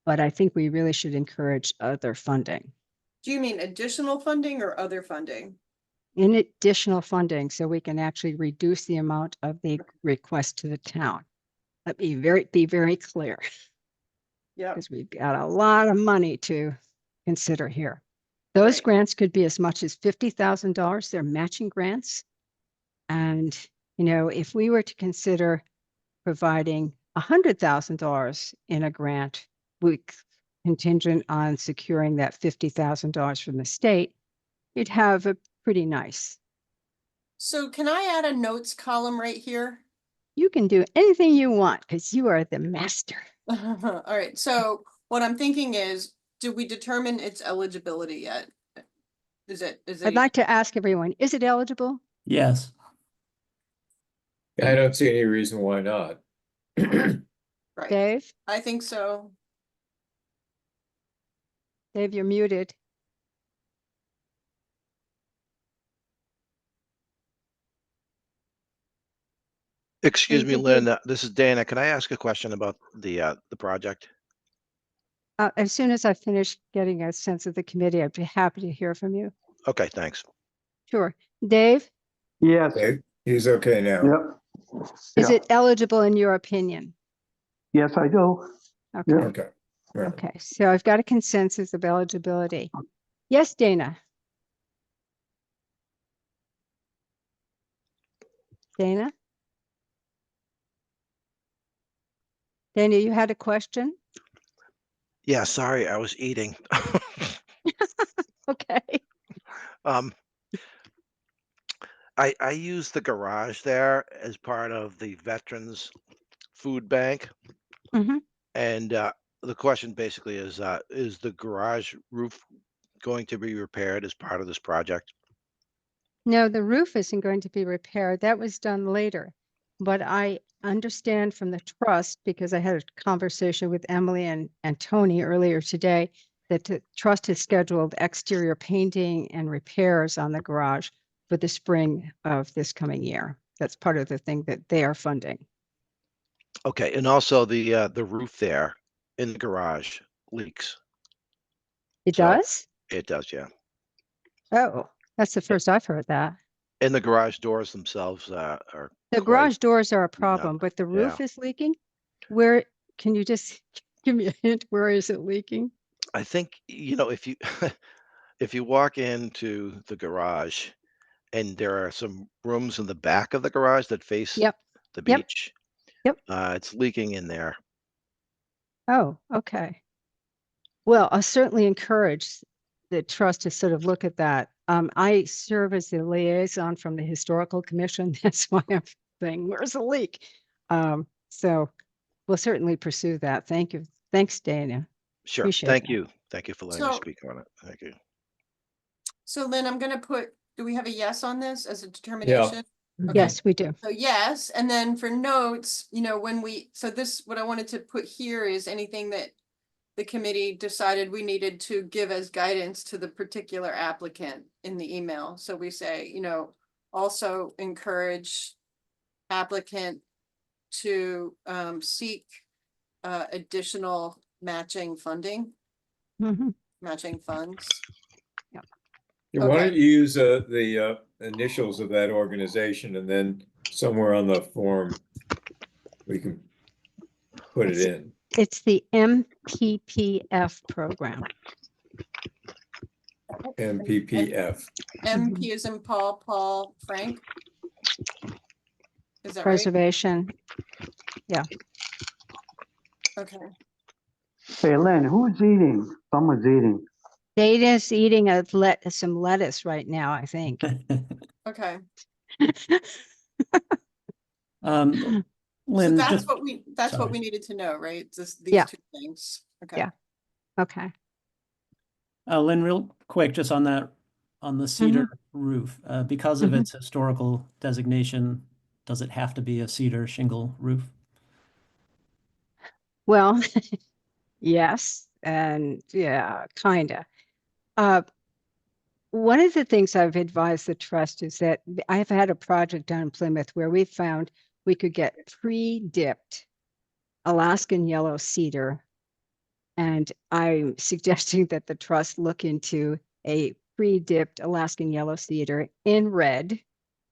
But I think we really should encourage other funding. Do you mean additional funding or other funding? In additional funding, so we can actually reduce the amount of the request to the town. Let me be very clear, Yeah, because we've got a lot of money to consider here. Those Right. grants could be as much as $50,000. They're matching grants. And, you know, if we were to consider providing $100,000 in a grant, we contingent on securing that $50,000 from the state, you'd have a pretty nice. so can I add a notes column right here? You can do anything you want because you are the master. All right, so what I'm thinking is, did we determine its eligibility yet? Is it, I'd like to ask everyone, is it eligible? Yes. I don't see any reason why not. right? Dave? I think so. Dave, you're muted. Excuse Thank me, you. Lynn, this is Dana. Can I ask a question about the project? As soon as I finish getting a sense of the committee, I'd be happy to hear from you. Okay, thanks. Sure. Dave, Yes, Okay, he's okay now. yep. is Yeah. it eligible in your opinion? Yes, I do. Okay. Yeah. Okay, right. Okay. So I've got a consensus of eligibility. Yes, Dana. Dana? Dana, you had a question? Yeah, sorry, I was eating. Okay. Um, I use the garage there as part of the Veterans Food Bank. Mhm. And the question basically is the garage roof going to be repaired as part of this project? No, the roof isn't going to be repaired. That was done later. But I understand from the trust, because I had a conversation with Emily and Tony earlier today, that the trust has scheduled exterior painting and repairs on the garage for the spring of this coming year. That's part of the thing that they are funding. Okay, and also the roof there in the garage leaks. It So does? it does, yeah. Oh, that's the first I've heard that. And the garage doors themselves are The quite garage doors are a beaten up. problem, but the Yeah. roof is leaking. Where, can you just give me a hint? Where is it leaking? I think, if you if you walk into the garage and there are some rooms in the back of the garage that face Yep. the Yep. beach, Yep. it's leaking in there. Oh, okay. Well, I'll certainly encourage the trust to sort of look at that. I serve as the liaison from the Historical Commission. That's why I'm saying, where's the leak? So we'll certainly pursue that. Thank you. Thanks, Dana. Sure. Appreciate Thank that. you. Thank you for letting me So- speak on it. Thank you. So Lynn, I'm gonna put, do we have a yes on this as a determination? Okay. Yes, we do. So yes, and then for notes, what I wanted to put here is anything that the committee decided we needed to give as guidance to the particular applicant in the email. So we say, also encourage applicant to seek additional matching funding, Mhm. matching funds. Yeah, why Okay. don't you use the initials of that organization and then somewhere on the form we can put it in. It's the MPPF program. MPPF. MP is in Paul, Frank. Is that right? Preservation. Okay. Hey, Lynn, who's eating? Someone's eating. Dana's eating some lettuce right now, I think. Okay. So Lynn, So just, that's what sorry. we needed to know, right? Just Yeah. these two things. Okay. Yeah. Okay. Lynn, real quick, just on that, on the cedar roof, because of Mhm. its historical designation, does it have to be a cedar shingle roof? Well, Yes, and yeah, kinda. Uh, One of the things I've advised the trust is that I've had a project down in Plymouth where we found we could get pre-dipped Alaskan yellow cedar. And I'm suggesting that the trust look into a pre-dipped Alaskan yellow cedar in red,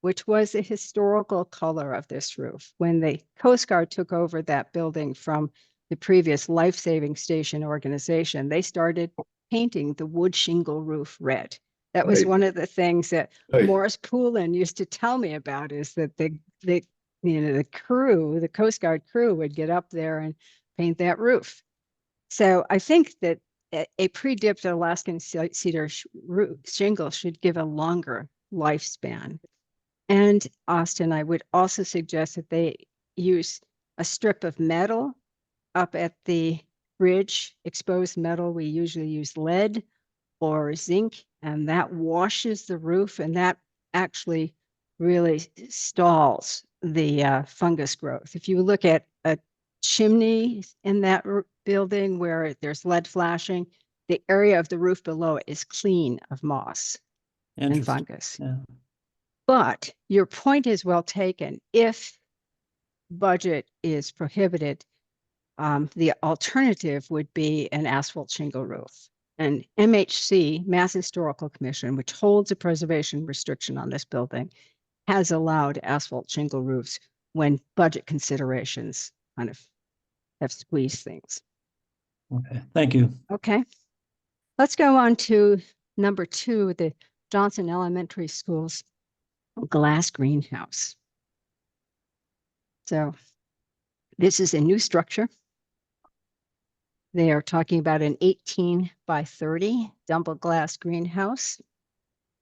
which was the historical color of this roof. When the Coast Guard took over that building from the previous life-saving station organization, they started painting the wood shingle roof red. That was Right. one of the things that Right. Morris Poulin used to tell me about, is that the the crew, the Coast Guard crew, would get up there and paint that roof. So I think that a pre-dipped Alaskan cedar shingle should give a longer lifespan. And Austin, I would also suggest that they use a strip of metal up at the bridge, exposed metal. We usually use lead or zinc, and that washes the roof, and that actually really stalls the fungus growth. If you look at a chimney in that building where there's lead flashing, the area of the roof below it is clean of moss and Interesting. fungus. Yeah. But your point is well taken. If budget is prohibited, the alternative would be an asphalt shingle roof. And MHC, Mass Historical Commission, which holds a preservation restriction on this building, has allowed asphalt shingle roofs when budget considerations kind of have squeezed things. Okay. Thank you. Okay. Let's go on to number 2, the Johnson Elementary School's glass greenhouse. So this is a new structure. They are talking about an 18 by 30 double glass greenhouse.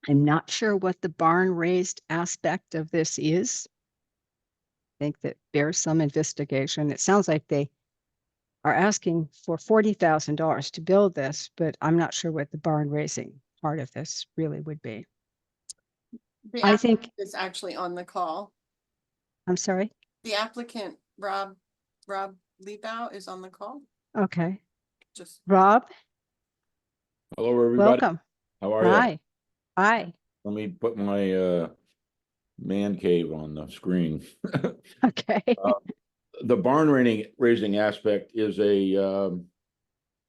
I'm not sure what the barn raised aspect of this is. I think that bears some investigation. It sounds like they are asking for $40,000 to build this, but I'm not sure what the barn raising part of this really would be. The I think, applicant is actually on the call. I'm sorry. The applicant, Rob Liebau, is on the call. Okay. Just Rob, Hello, everybody. welcome. How are you? Hi. Hi. Let me put my man cave on the screen. Okay. The barn raising aspect is a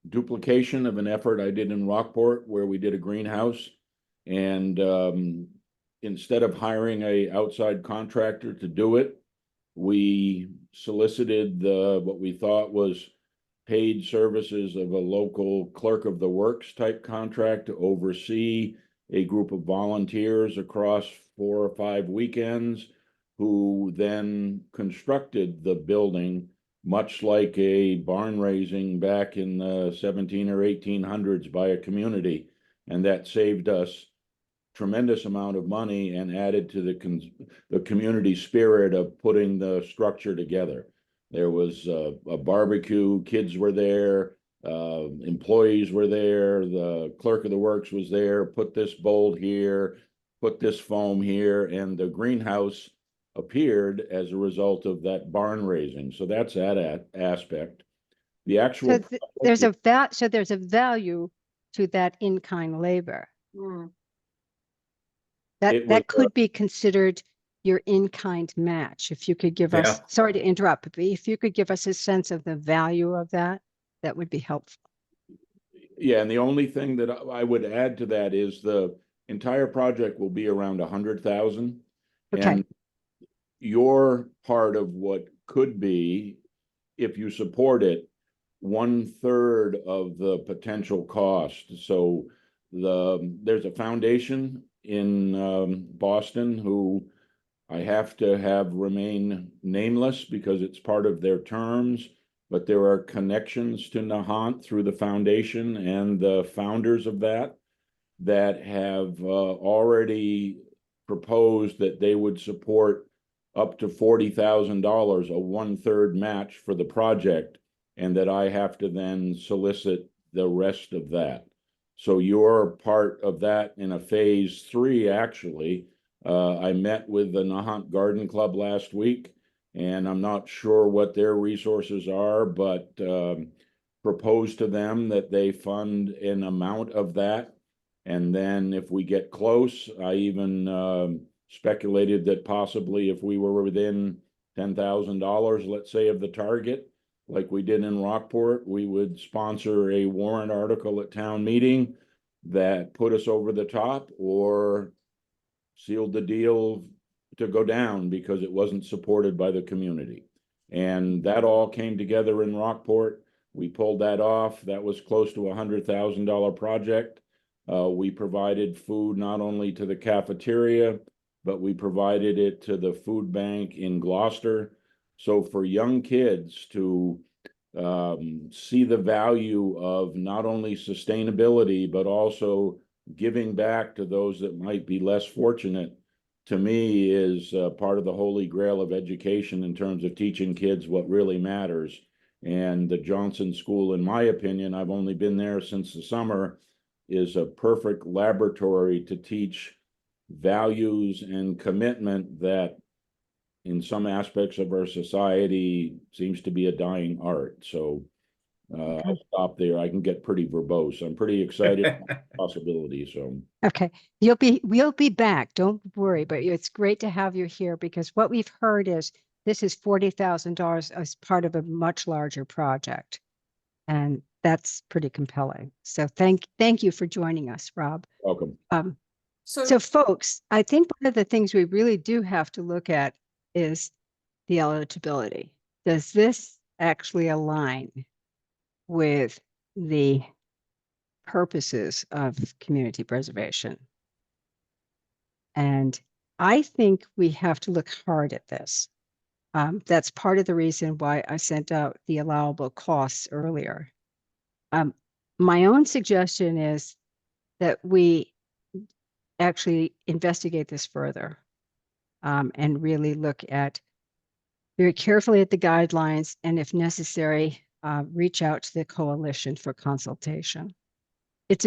duplication of an effort I did in Rockport where we did a greenhouse. And instead of hiring a outside contractor to do it, we solicited what we thought was paid services of a local clerk of the works type contract to oversee a group of volunteers across 4 or 5 weekends, who then constructed the building much like a barn raising back in the 17 or 1800s by a community. And that saved us tremendous amount of money and added to the community spirit of putting the structure together. There was a barbecue, kids were there, employees were there, the clerk of the works was there, put this bolt here, put this foam here, and the greenhouse appeared as a result of that barn raising. So that's that aspect. The actual So there's a value to that in-kind labor. That could be considered your in-kind match. If you could give us, Yeah. sorry to interrupt, but if you could give us a sense of the value of that, that would be helpful. Yeah, and the only thing that I would add to that is the entire project will be around 100,000. Okay. And your part of what could be, if you support it, 1/3 of the potential cost. So there's a foundation in Boston who I have to have remain nameless because it's part of their terms, but there are connections to Nahant through the foundation and the founders of that have already proposed that they would support up to $40,000, a 1/3 match for the project, and that I have to then solicit the rest of that. So you're part of that in a phase 3, actually. I met with the Nahant Garden Club last week, and I'm not sure what their resources are, but proposed to them that they fund an amount of that. And then if we get close, I even speculated that possibly if we were within $10,000, let's say, of the target, like we did in Rockport, we would sponsor a warrant article at town meeting that put us over the top or sealed the deal to go down because it wasn't supported by the community. And that all came together in Rockport. We pulled that off. That was close to $100,000 project. We provided food not only to the cafeteria, but we provided it to the food bank in Gloucester. So for young kids to see the value of not only sustainability, but also giving back to those that might be less fortunate, to me is part of the holy grail of education in terms of teaching kids what really matters. And the Johnson School, in my opinion, I've only been there since the summer, is a perfect laboratory to teach values and commitment that in some aspects of our society seems to be a dying art. So I'll stop there. I can get pretty verbose. I'm pretty excited about the possibility. So Okay, we'll be back. Don't worry, but it's great to have you here because what we've heard is this is $40,000 as part of a much larger project. And that's pretty compelling. So thank you for joining us, Rob. welcome. So folks, I think one of the things we really do have to look at is the eligibility. Does this actually align with the purposes of community preservation? And I think we have to look hard at this. That's part of the reason why I sent out the allowable costs earlier. My own suggestion is that we actually investigate this further and really look at very carefully at the guidelines and if necessary, reach out to the coalition for consultation. It's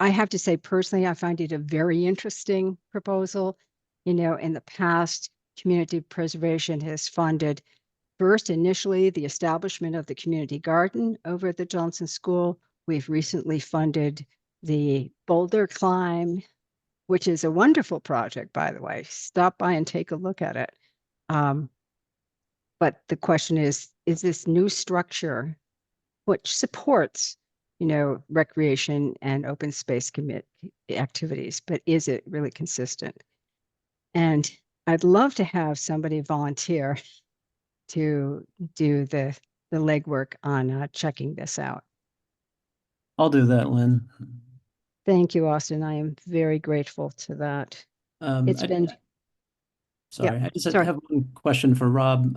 I have to say personally, I find it a very interesting proposal. You know, in the past, community preservation has funded first initially the establishment of the community garden over at the Johnson School. We've recently funded the boulder climb, which is a wonderful project, by the way. Stop by and take a look at it. But the question is this new structure, which supports, you know, recreation and open space activities, but is it really consistent? And I'd love to have somebody volunteer to do the legwork on checking this out. I'll do that, Lynn. Thank you, Austin. I am very grateful to that. It's been. Sorry, Yeah, I just sorry. have one question for Rob.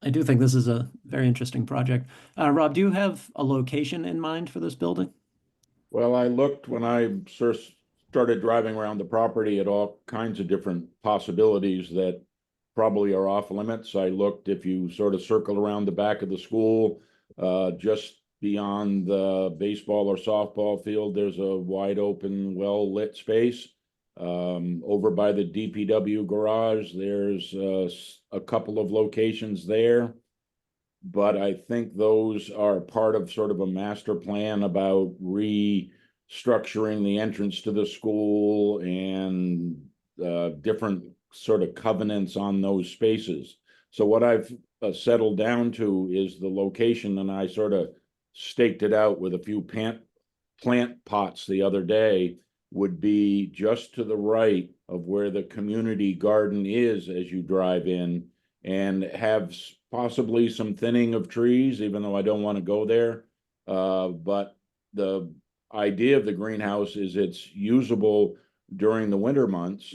I do think this is a very interesting project. Rob, do you have a location in mind for this building? Well, I looked when I first started driving around the property at all kinds of different possibilities that probably are off limits. I looked, if you sort of circle around the back of the school, just beyond the baseball or softball field, there's a wide open, well-lit space. Over by the DPW garage, there's a couple of locations there. But I think those are part of sort of a master plan about restructuring the entrance to the school and different sort of covenants on those spaces. So what I've settled down to is the location, and I sort of staked it out with a few plant pots the other day, would be just to the right of where the community garden is as you drive in, and have possibly some thinning of trees, even though I don't want to go there. But the idea of the greenhouse is it's usable during the winter months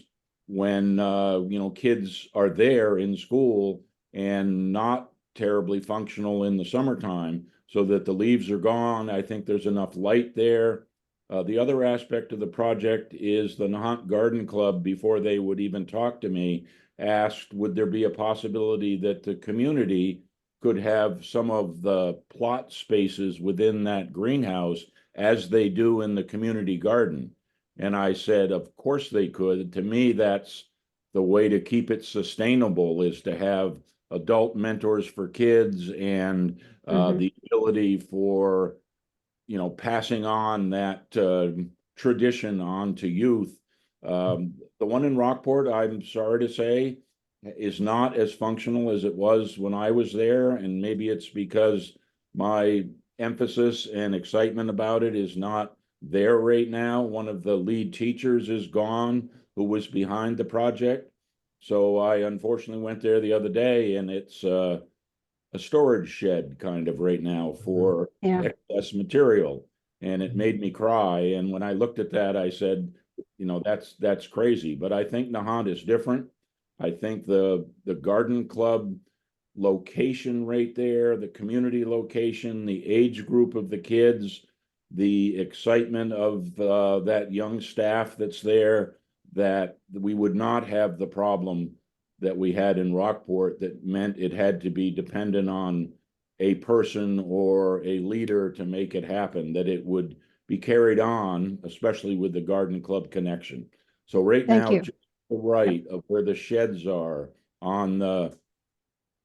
when you know, kids are there in school, and not terribly functional in the summertime, so that the leaves are gone. I think there's enough light there. The other aspect of the project is the Nahant Garden Club, before they would even talk to me, asked, would there be a possibility that the community could have some of the plot spaces within that greenhouse as they do in the community garden? And I said, of course they could. To me, that's the way to keep it sustainable, is to have adult mentors for kids and the ability for, you know, passing on that tradition on to youth. The one in Rockport, I'm sorry to say, is not as functional as it was when I was there, and maybe it's because my emphasis and excitement about it is not there right now. One of the lead teachers is gone, who was behind the project. So I unfortunately went there the other day, and it's a storage shed kind of right now for Yeah. excess material. And it made me cry. And when I looked at that, I said, you know, that's crazy. But I think Nahant is different. I think the garden club location right there, the community location, the age group of the kids, the excitement of that young staff that's there, that we would not have the problem that we had in Rockport that meant it had to be dependent on a person or a leader to make it happen, that it would be carried on, especially with the garden club connection. So right Thank now, you. just the right of where the sheds are on the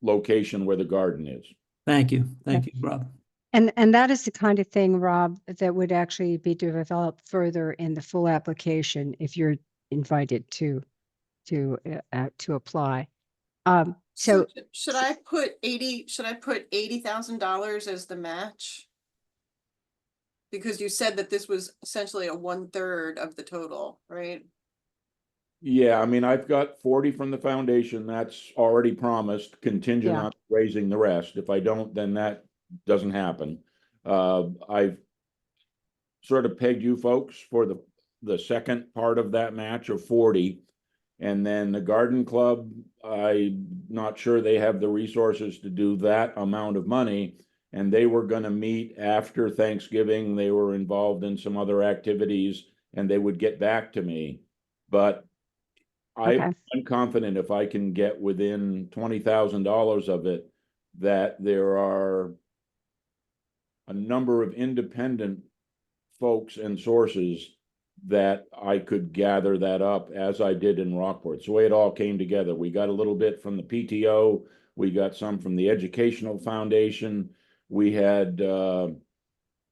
location where the garden is. Thank you. Thank you, Rob. And that is the kind of thing, Rob, that would actually be developed further in the full application if you're invited to apply. So should I put $80,000 as the match? Because you said that this was essentially a 1/3 of the total, right? Yeah, I mean, I've got 40 from the foundation. That's already promised, contingent Yeah. on raising the rest. If I don't, then that doesn't happen. I've sort of pegged you folks for the second part of that match of 40. And then the garden club, I'm not sure they have the resources to do that amount of money. And they were going to meet after Thanksgiving. They were involved in some other activities, and they would get back to me. But Okay. I'm confident if I can get within $20,000 of it, that there are a number of independent folks and sources that I could gather that up as I did in Rockport. It's the way it all came together. We got a little bit from the PTO. We got some from the Educational Foundation. We had 4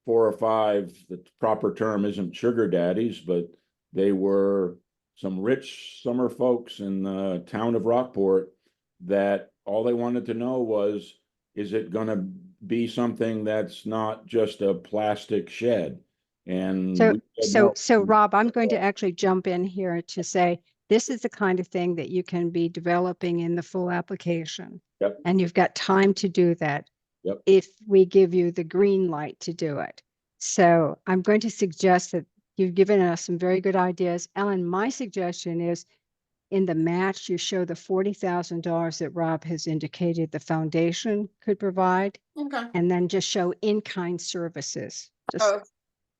or 5, the proper term isn't sugar daddies, but they were some rich summer folks in the town of Rockport that all they wanted to know was, is it going to be something that's not just a plastic shed? And we said no. So Rob, I'm going to actually jump in here to say, this is the kind of thing that you can be developing in the full application. Yep. And you've got time to do that. Yep. If we give you the green light to do it. So I'm going to suggest that you've given us some very good ideas. Ellen, my suggestion is in the match, you show the $40,000 that Rob has indicated the foundation could provide, Okay. and then just show in-kind services. Just Oh,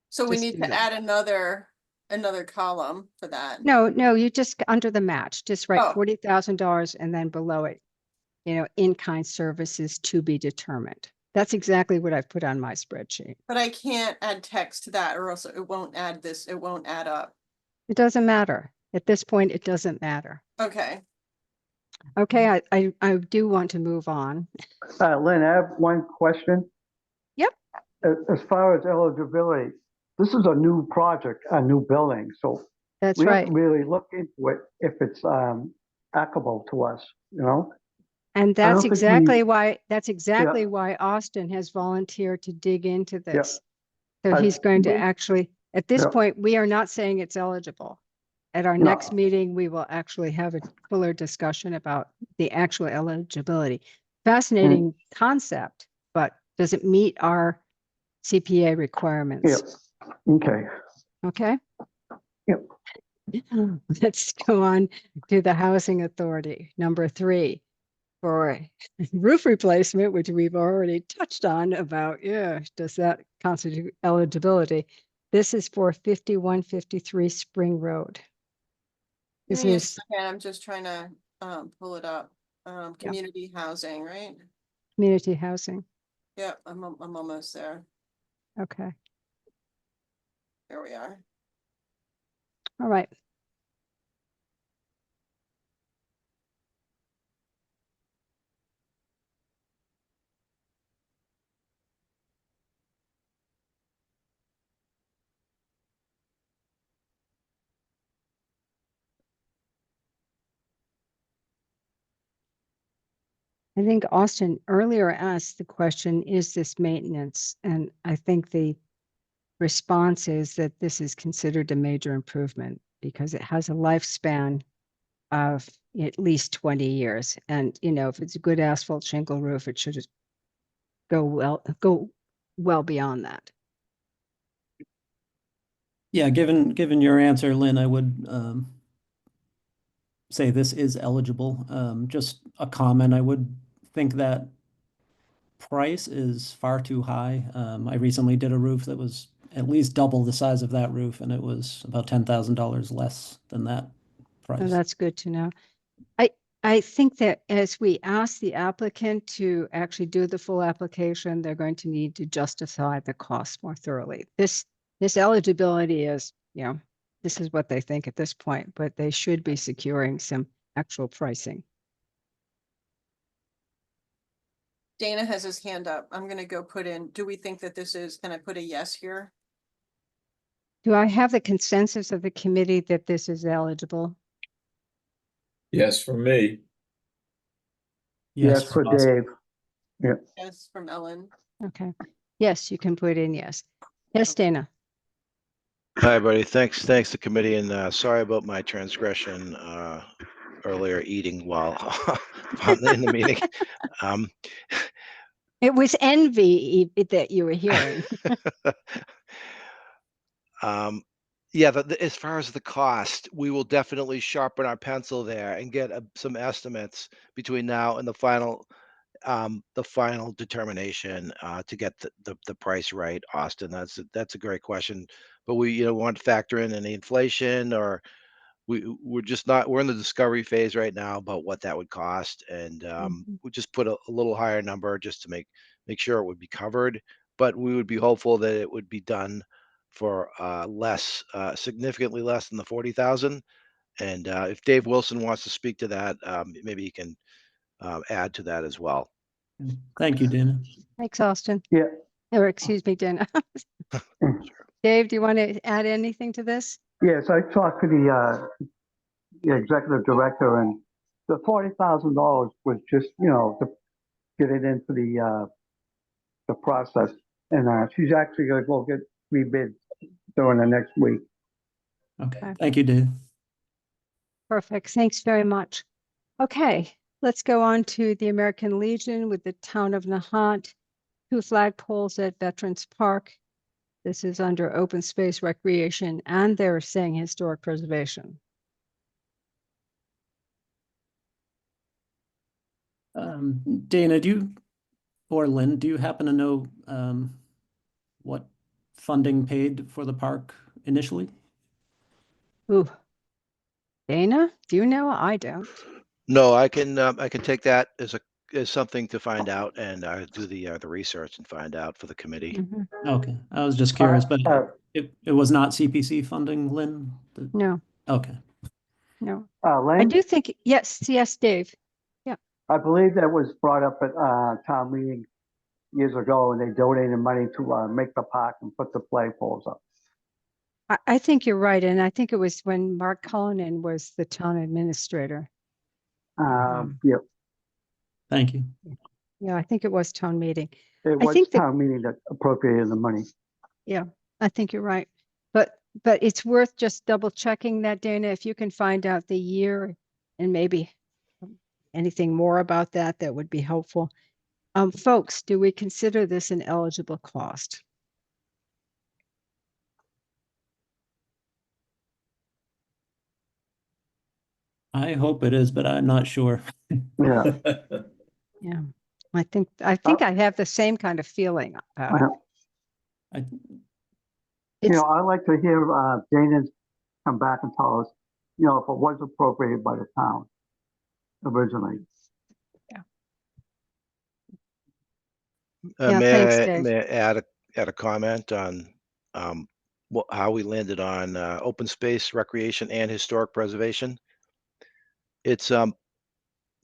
so we just need do to that. add another column for that. No, you just under the match, just write Oh. $40,000 and then below it, in-kind services to be determined. That's exactly what I've put on my spreadsheet. But I can't add text to that, or else it won't add up. It doesn't matter. At this point, it doesn't matter. Okay. Okay, I do want to move on. Lynn, I have one question. Yep. As far as eligibility, this is a new project, a new building, so That's we have right. to really look into it if it's applicable to us, And I that's don't think exactly we- why Austin has volunteered to dig into Yeah. this. So I- he's going to actually, at this Yeah. point, we are not saying it's eligible. At our No. next meeting, we will actually have a fuller discussion about the actual eligibility. Fascinating concept, but does it meet our CPA requirements? Okay. Okay. Yep. Let's go on to the Housing Authority, number 3. For roof replacement, which we've already touched on about, does that constitute eligibility? This is for 5153 Spring Road. Give This me a is second. I'm just trying to pull it up. Community housing, right? community housing. Yep, I'm almost there. Okay. There we are. All right. I think Austin earlier asked the question, is this maintenance? And I think the response is that this is considered a major improvement because it has a lifespan of at least 20 years. And, you know, if it's a good asphalt shingle roof, it should go well beyond that. Yeah, given your answer, Lynn, I would say this is eligible. Just a comment, I would think that price is far too high. I recently did a roof that was at least double the size of that roof, and it was about $10,000 less than that So price. that's good to know. I think that as we ask the applicant to actually do the full application, they're going to need to justify the cost more thoroughly. This eligibility is, you know, this is what they think at this point, but they should be securing some actual pricing. Dana has his hand up. I'm gonna go put in, do we think that this is, can I put a yes here? Do I have the consensus of the committee that this is eligible? Yes, for me. Yes, for Austin. Dave. Yes, from Ellen. Okay. Yes, you can put in yes. Yes, Dana. Hi, everybody. Thanks to committee, and sorry about my transgression earlier, eating while in the meeting. It was envy that you were hearing. Yeah, as far as the cost, we will definitely sharpen our pencil there and get some estimates between now and the final determination to get the price right. Austin, that's a great question, but we want to factor in any inflation, or we're just not, we're in the discovery phase right now about what that would cost, and Mhm. we just put a little higher number just to make sure it would be covered, but we would be hopeful that it would be done for less, significantly less than the 40,000. And if Dave Wilson wants to speak to that, maybe he can add to that as well. Thank you, Dana. Thanks, Austin. Yeah. Or excuse me, Dana. Dave, do you want to add anything to this? Yes, I talked to the executive director, and the $40,000 was just, to get it into the process. And she's actually gonna go get rebids during the next week. Okay, thank you, Dave. Perfect. Thanks very much. Okay, let's go on to the American Legion with the town of Nahant. 2 flagpoles at Veterans Park. This is under open space recreation, and they're saying historic preservation. Dana, or Lynn, do you happen to know what funding paid for the park initially? Ooh. Dana, do you know? I don't. No, I can take that as something to find out, and do the research and find out for the committee. Mhm. Okay, I was just curious, but Uh, it was not CPC funding, Lynn? No, Okay. no. I Len, do think, yes, Dave. I believe that was brought up at town meeting years ago, and they donated money to make the park and put the flagpoles up. I think you're right, and I think it was when Mark Cullinan was the town administrator. Yeah, Thank you. Yeah, I think it was town meeting. it I was think that, town meeting that appropriated the money. yeah, I think you're right. But it's worth just double checking that, Dana, if you can find out the year and maybe anything more about that, that would be helpful. Folks, do we consider this an eligible cost? I hope it is, but I'm not sure. Yeah. Yeah, I think I have the same kind of feeling about it. I, It's, I'd like to hear Dana come back and tell us, if it was appropriated by the town originally. Yeah, thanks, Dave. May I add a comment on how we landed on open space, recreation, and historic preservation? It's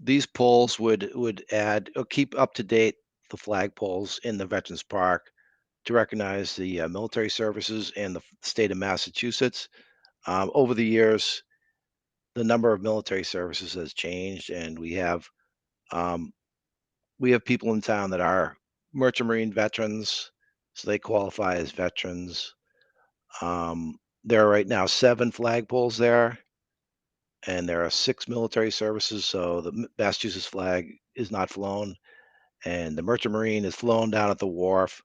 these poles would add or keep up to date the flag poles in the Veterans Park to recognize the military services and the state of Massachusetts. Over the years, the number of military services has changed, and we have we have people in town that are merchant marine veterans, so they qualify as veterans. There are right now 7 flagpoles there, and there are 6 military services. So the Massachusetts flag is not flown, and the merchant marine is flown down at the wharf.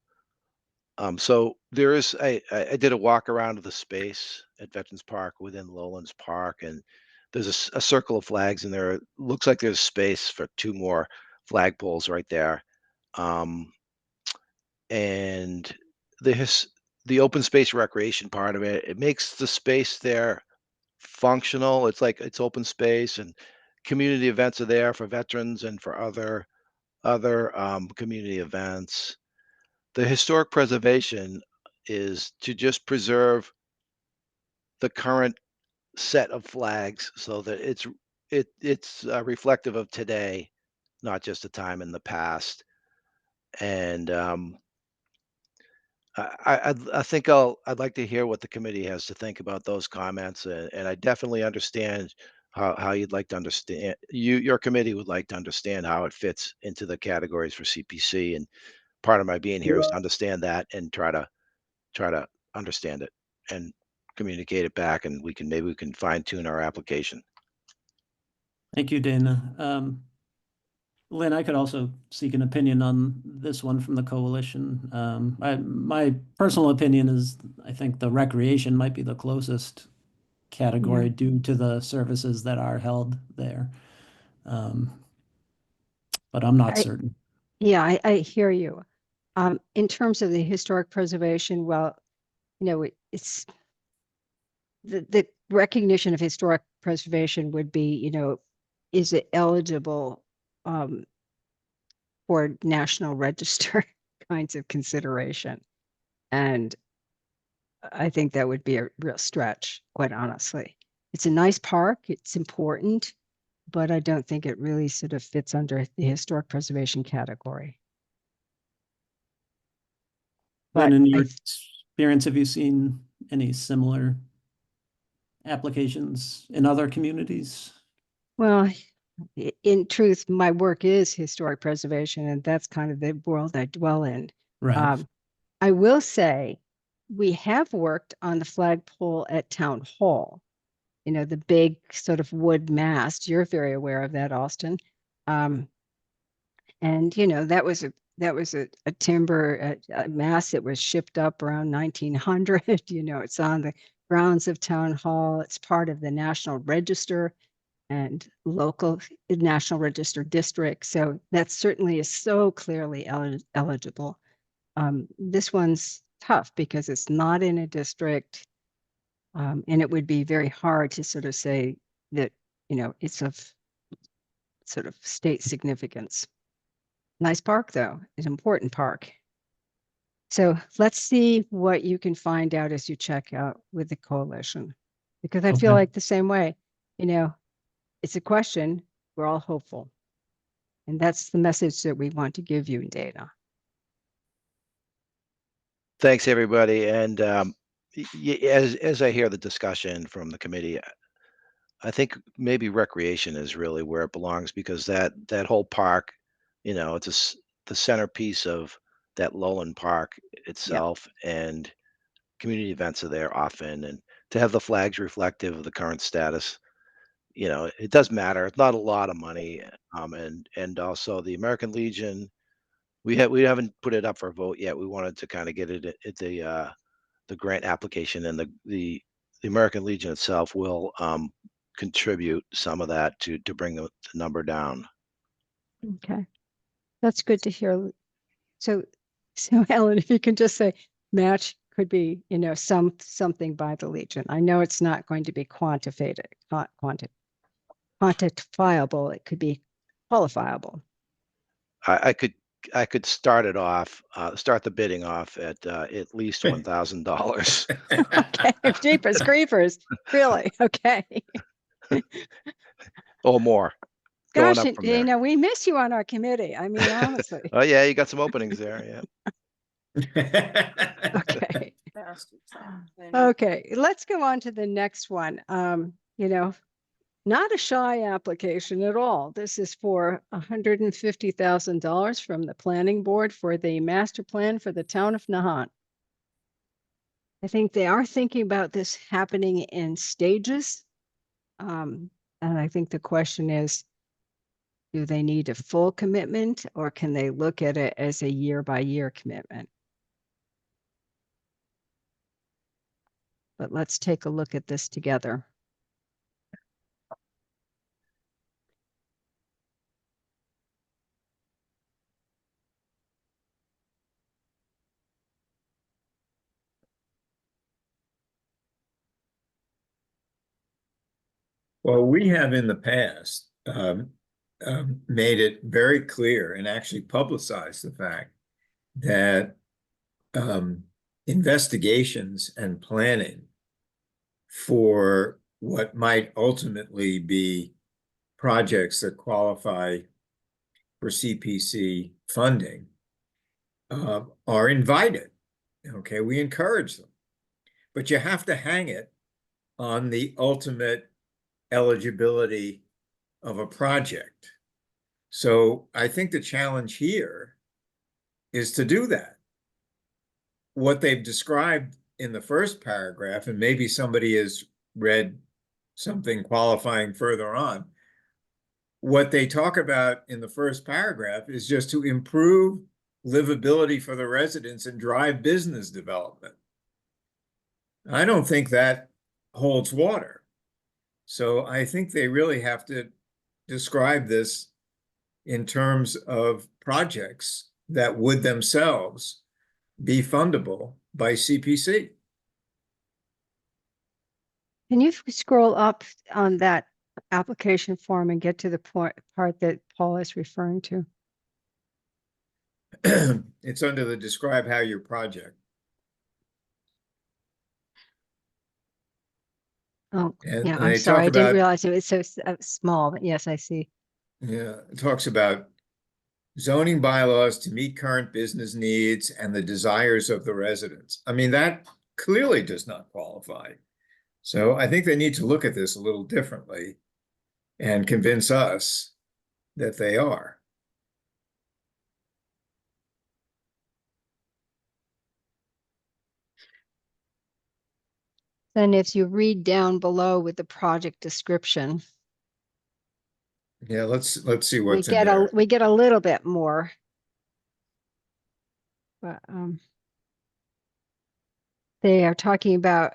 So there is I did a walk around of the space at Veterans Park within Lowlands Park, and there's a circle of flags, and there looks like there's space for 2 more flagpoles right there. Um, and the open space recreation part of it, it makes the space there functional. It's like it's open space, and community events are there for veterans and for other community events. The historic preservation is to just preserve the current set of flags so that it's reflective of today, not just a time in the past. And I think I'd like to hear what the committee has to think about those comments, and I definitely understand how you'd like to understand your committee would like to understand how it fits into the categories for CPC. And part of my being here is to understand that and try to understand it and communicate it back, and maybe we can fine tune our application. Thank you, Dana. Lynn, I could also seek an opinion on this one from the coalition. My personal opinion is I think the recreation might be the closest category due to the services that are held there. But I'm not certain. Yeah, I hear you. In terms of the historic preservation, well, it's the recognition of historic preservation would be, is it eligible for National Register kinds of consideration? And I think that would be a real stretch, quite honestly. It's a nice park, it's important, but I don't think it really sort of fits under the historic preservation category. Lynn, in your experience, have you seen any similar applications in other communities? Well, in truth, my work is historic preservation, and that's kind of the world I dwell in. Right. I will say we have worked on the flagpole at Town Hall, the big sort of wood mast. You're very aware of that, Austin. And that was a timber a mast that was shipped up around 1900. It's on the grounds of Town Hall. It's part of the National Register and local National Register district. So that certainly is so clearly eligible. This one's tough because it's not in a district, and it would be very hard to sort of say that, it's of sort of state significance. Nice park, though, an important park. So let's see what you can find out as you check out with the coalition, because I feel like the same way, it's a question, we're all hopeful. And that's the message that we want to give you, Dana. Thanks, everybody. And as I hear the discussion from the committee, I think maybe recreation is really where it belongs, because that whole park, it's the centerpiece of that Lowland Park itself, and community events are there often. And to have the flags reflective of the current status, it does matter. It's not a lot of money. And also the American Legion, we haven't put it up for a vote yet. We wanted to kind of get it at the grant application, and the American Legion itself will contribute some of that to bring the number down. Okay, that's good to hear. So Ellen, if you can just say match could be, something by the Legion. I know it's not going to be quantifiable. It could be qualifiable. I could start the bidding off at least $1,000. Okay, jeepers creepers, really? Okay. Or more. Gosh, Going up from there. we miss you on our committee. I mean, honestly. Oh yeah, you got some openings there. Yeah. Okay. Okay, let's go on to the next one. not a shy application at all. This is for $150,000 from the planning board for the master plan for the town of Nahant. I think they are thinking about this happening in stages. And I think the question is, do they need a full commitment or can they look at it as a year-by-year commitment? But let's take a look at this together. Well, we have in the past made it very clear and actually publicized the fact that investigations and planning for what might ultimately be projects that qualify for CPC funding are invited. Okay, we encourage them, but you have to hang it on the ultimate eligibility of a project. So I think the challenge here is to do that. What they've described in the first paragraph, and maybe somebody has read something qualifying further on, what they talk about in the first paragraph is just to improve livability for the residents and drive business development. I don't think that holds water. So I think they really have to describe this in terms of projects that would themselves be fundable by CPC. Can you scroll up on that application form and get to the part that Paul is referring to? It's under the describe how your project. Oh, And yeah, they I'm talk sorry. I didn't about- realize it was so small, but yes, I see. Yeah, it talks about zoning bylaws to meet current business needs and the desires of the residents. I mean, that clearly does not qualify. So I think they need to look at this a little differently and convince us that they are. Then if you read down below with the project description, Yeah, let's see we what's in get there. we get a little bit more. But they are talking about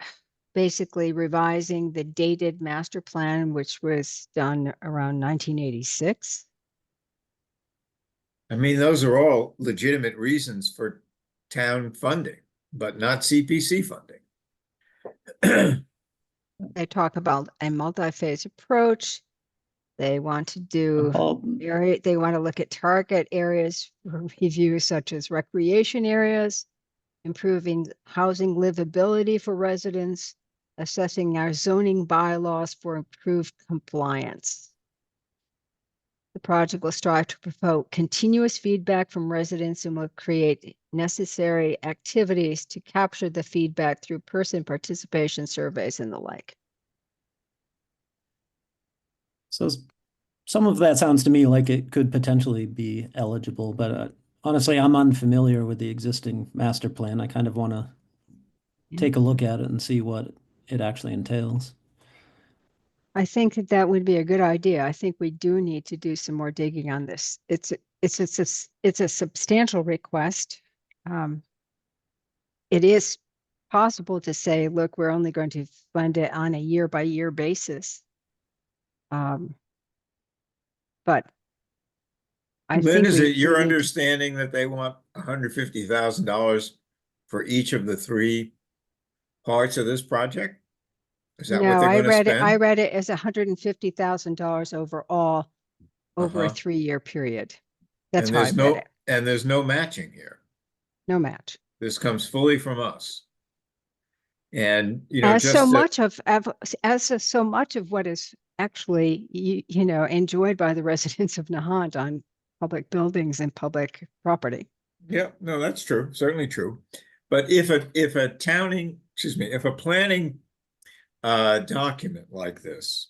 basically revising the dated master plan, which was done around 1986. I mean, those are all legitimate reasons for town funding, but not CPC funding. They talk about a multi-phase approach. They want to do they want to look at target areas for review, such as recreation areas, improving housing livability for residents, assessing our zoning bylaws for improved compliance. The project will strive to promote continuous feedback from residents and will create necessary activities to capture the feedback through person participation surveys and the like. So some of that sounds to me like it could potentially be eligible, but honestly, I'm unfamiliar with the existing master plan. I kind of want to take a look at it and see what it actually entails. I think that would be a good idea. I think we do need to do some more digging on this. It's a substantial request. It is possible to say, look, we're only going to fund it on a year-by-year basis. But I Lynn, think is we it your need to- understanding that they want $150,000 for each of the three parts of this project? Is that what No, they're I going to read it. I spend? read it as $150,000 overall over a Uh-huh. 3-year period. That's And how I there's read it. and there's no matching here. No match. This comes fully from us. And, you know, As just so to- much of so much of what is actually enjoyed by the residents of Nahant on public buildings and public property. Yeah, no, that's true, certainly true. But if a planning document like this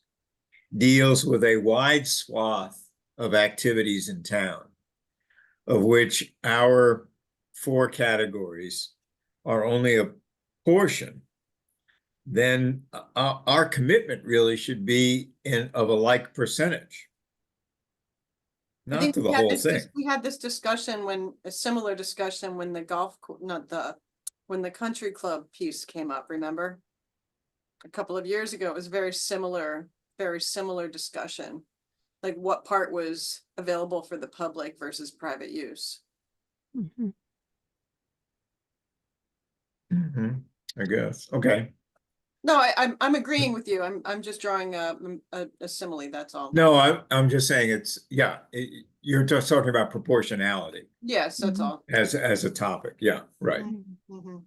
deals with a wide swath of activities in town, of which our 4 categories are only a portion, then our commitment really should be of a like percentage. I Not think to the whole thing. we had this discussion a similar discussion when the when the country club piece came up, remember? A couple of years ago, it was very similar discussion. Like what part was available for the public versus private use. Mhm. Mhm, I guess, okay. No, I'm agreeing with you. I'm just drawing a simile, that's all. No, I'm just saying yeah, you're just talking about proportionality Yes, that's Mhm. all. as a topic, yeah, right. Mhm.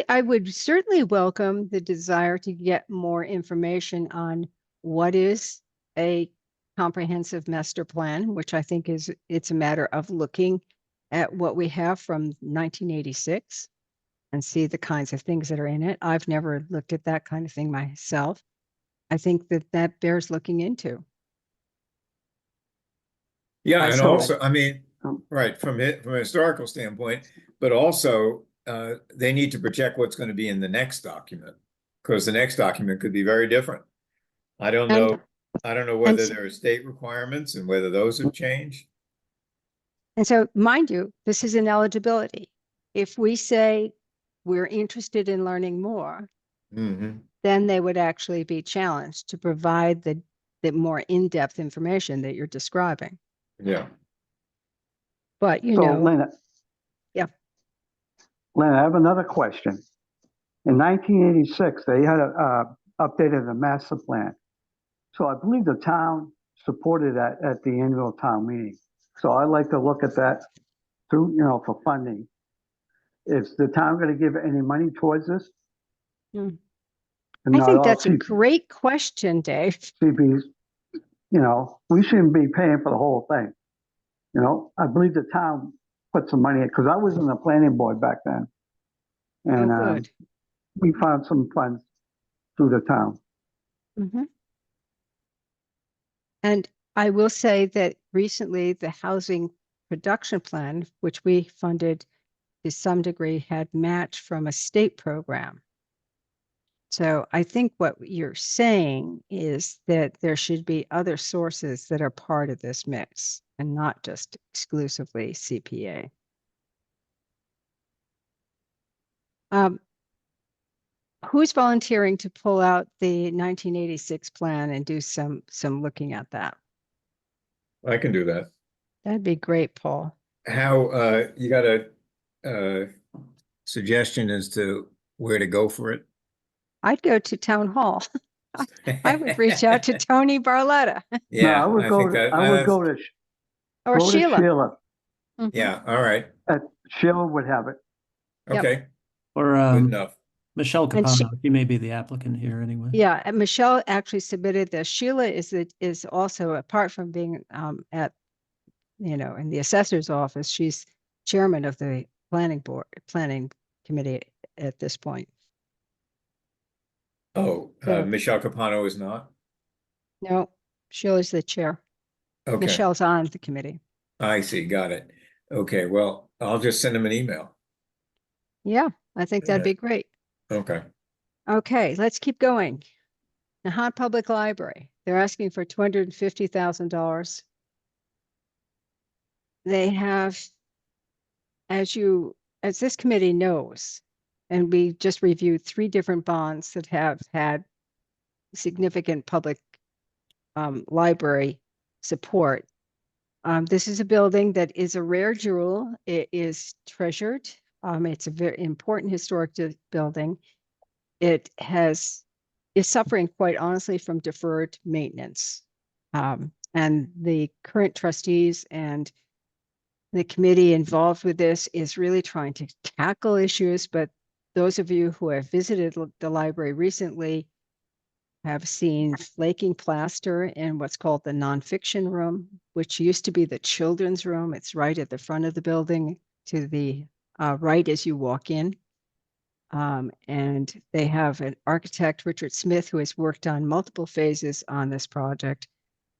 I would certainly welcome the desire to get more information on what is a comprehensive master plan, which I think it's a matter of looking at what we have from 1986 and see the kinds of things that are in it. I've never looked at that kind of thing myself. I think that bears looking into. Yeah, and So- also, I mean, Um, right, from a historical standpoint, but also they need to project what's going to be in the next document, because the next document could be very different. I don't And- know, I don't know and whether s- there are state requirements and whether those have changed. And so, mind you, this is an eligibility. If we say we're interested in learning more, Hmm. then they would actually be challenged to provide the more in-depth information that you're describing. Yeah. But, you So know, Lena. Yeah. Lena, I have another question. In 1986, they had updated the master plan. So I believe the town supported that at the annual town meeting. So I'd like to look at that through, for funding. Is the town going to give any money towards this? Hmm. And I not think all that's a great question, Dave. CBs, we shouldn't be paying for the whole thing. I believe the town put some money in, because I was in the planning board back then. Oh, And good. we found some funds through the town. Mhm. And I will say that recently the housing production plan, which we funded to some degree, had match from a state program. So I think what you're saying is that there should be other sources that are part of this mix and not just exclusively CPA. Who's volunteering to pull out the 1986 plan and do some looking at that? I can do that. That'd be great, Paul. How, you got a suggestion as to where to go for it? I'd go to town hall. I would reach out to Tony Barletta No, Yeah, I would I go think to, that, I would go to or Sheila. Sheila. Mhm. yeah, all right, Sheila would have it. Yep. okay, Or good enough. Michelle And she- Capano, she may be the applicant here anyway. Yeah, and Michelle actually submitted this. Sheila is also, apart from being at, in the assessor's office, she's chairman of the planning committee at this point. Oh, So- Michelle Capano is not? No, Sheila's the chair. Okay, Michelle's on the committee. I see, got it. Okay, well, I'll just send him an email. Yeah, I think that'd be great. Okay. Okay, let's keep going. Nahant Public Library, they're asking for $250,000. They have, as this committee knows, and we just reviewed 3 different bonds that have had significant public library support. This is a building that is a rare jewel. It is treasured. It's a very important historic building. It is suffering, quite honestly, from deferred maintenance. And the current trustees and the committee involved with this is really trying to tackle issues, but those of you who have visited the library recently have seen flaking plaster in what's called the nonfiction room, which used to be the children's room. It's right at the front of the building to the right as you walk in. And they have an architect, Richard Smith, who has worked on multiple phases on this project,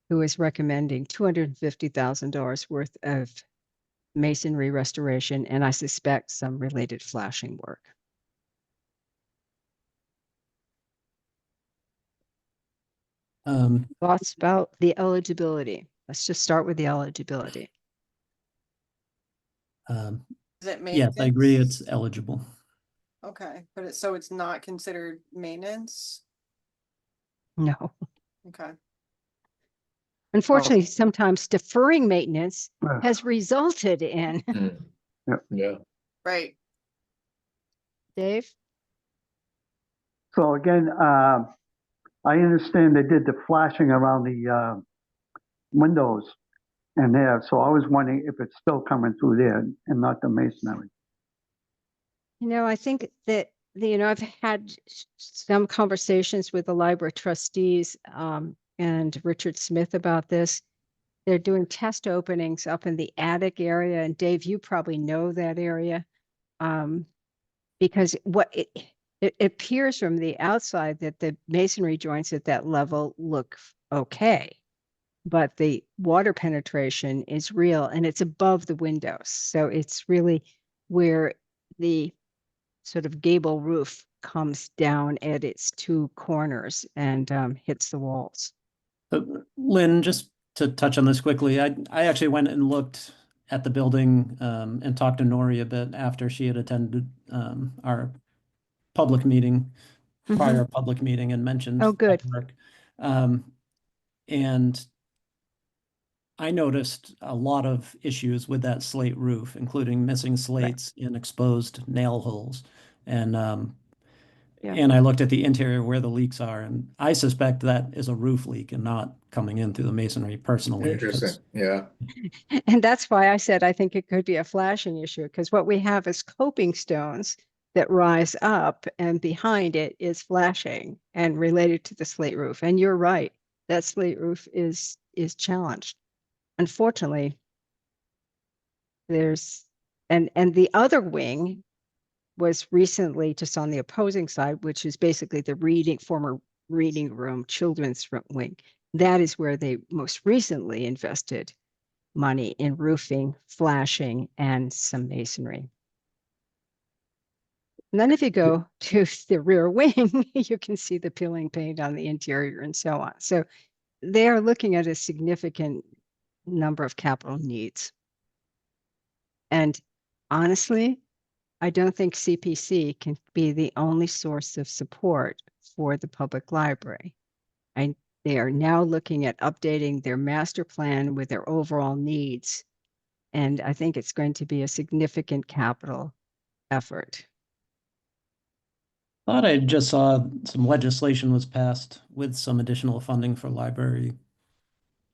who is recommending $250,000 worth of masonry restoration, and I suspect some related flashing work. Thoughts about the eligibility? Let's just start with the eligibility. Is it Yes, I agree. maintenance? It's eligible. Okay, but so it's not considered maintenance? No. Okay. Unfortunately, sometimes deferring maintenance uh, has resulted in, Yeah, Right. Dave? So again, I understand they did the flashing around the windows and there, so I was wondering if it's still coming through there and not the masonry. I think that, I've had some conversations with the library trustees and Richard Smith about this. They're doing test openings up in the attic area, and Dave, you probably know that area. Because it appears from the outside that the masonry joints at that level look okay, but the water penetration is real and it's above the windows. So it's really where the sort of gable roof comes down at its two corners and hits the walls. Lynn, just to touch on this quickly, I actually went and looked at the building and talked to Nori a bit after she had attended our public meeting, prior public meeting, and mentioned Oh, good. that work. And I noticed a lot of issues with that slate roof, including missing slates and exposed nail holes. And and I looked at the interior where the leaks are, and I suspect that is a roof leak and not coming in through the masonry personally. interesting, yeah. And that's why I said I think it could be a flashing issue, because what we have is coping stones that rise up, and behind it is flashing and related to the slate roof. And you're right, that slate roof is challenged. Unfortunately, there's and the other wing was recently just on the opposing side, which is basically the former reading room, children's room wing. That is where they most recently invested money in roofing, flashing, and some masonry. And then if you go to the rear wing, you can see the peeling paint on the interior and so on. So they are looking at a significant number of capital needs. And honestly, I don't think CPC can be the only source of support for the public library. They are now looking at updating their master plan with their overall needs. And I think it's going to be a significant capital effort. Thought I just saw some legislation was passed with some additional funding for library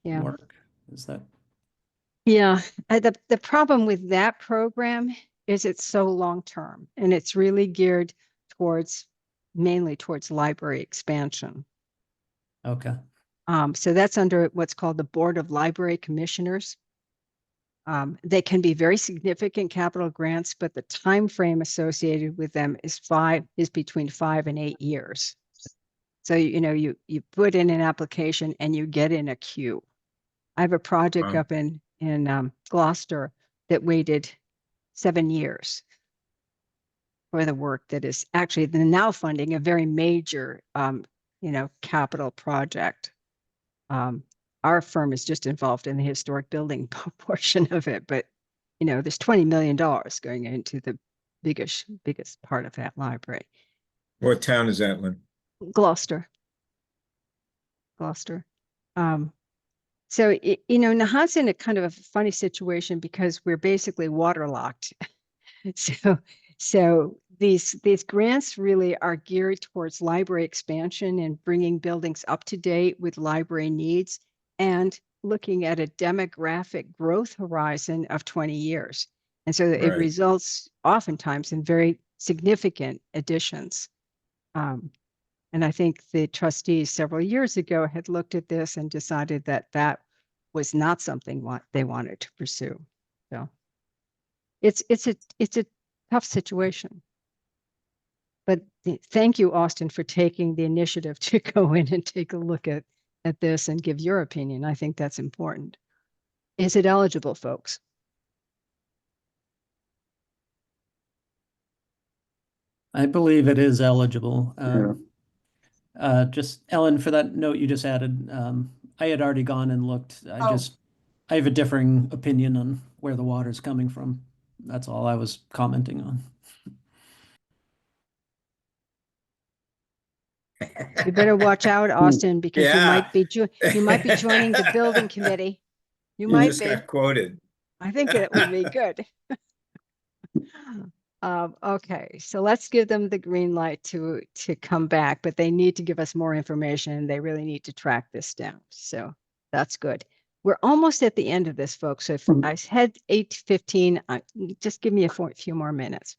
work. Is that? Yeah, the problem with that program is it's so long-term, and it's really geared mainly towards library expansion. Okay. So that's under what's called the Board of Library Commissioners. They can be very significant capital grants, but the time frame associated with them is between 5 and 8 years. So you put in an application and you get in a queue. I have a project up in Gloucester that waited 7 years for the work that is actually now funding a very major capital project. Our firm is just involved in the historic building portion of it, but there's $20 million going into the biggest part of that library. What town is that, Lynn? Gloucester. So Nahant's in a kind of a funny situation because we're basically waterlocked. So these grants really are geared towards library expansion and bringing buildings up to date with library needs and looking at a demographic growth horizon of 20 years. And so it results oftentimes in very significant additions. And I think the trustees several years ago had looked at this and decided that that was not something they wanted to pursue. So it's a tough situation. But thank you, Austin, for taking the initiative to go in and take a look at this and give your opinion. I think that's important. Is it eligible, folks? I believe it is eligible. Yeah. Just Ellen, for that note you just added, I had already gone and looked. Oh. I have a differing opinion on where the water's coming from. That's all I was commenting on. You better watch out, Austin, because you Yeah. might be you might be joining the building committee. You You might just be. got quoted. I think it would be good. Okay, so let's give them the green light to come back, but they need to give us more information. They really need to track this down. So that's good. We're almost at the end of this, folks. So if I said 8:15, just give me a few more minutes.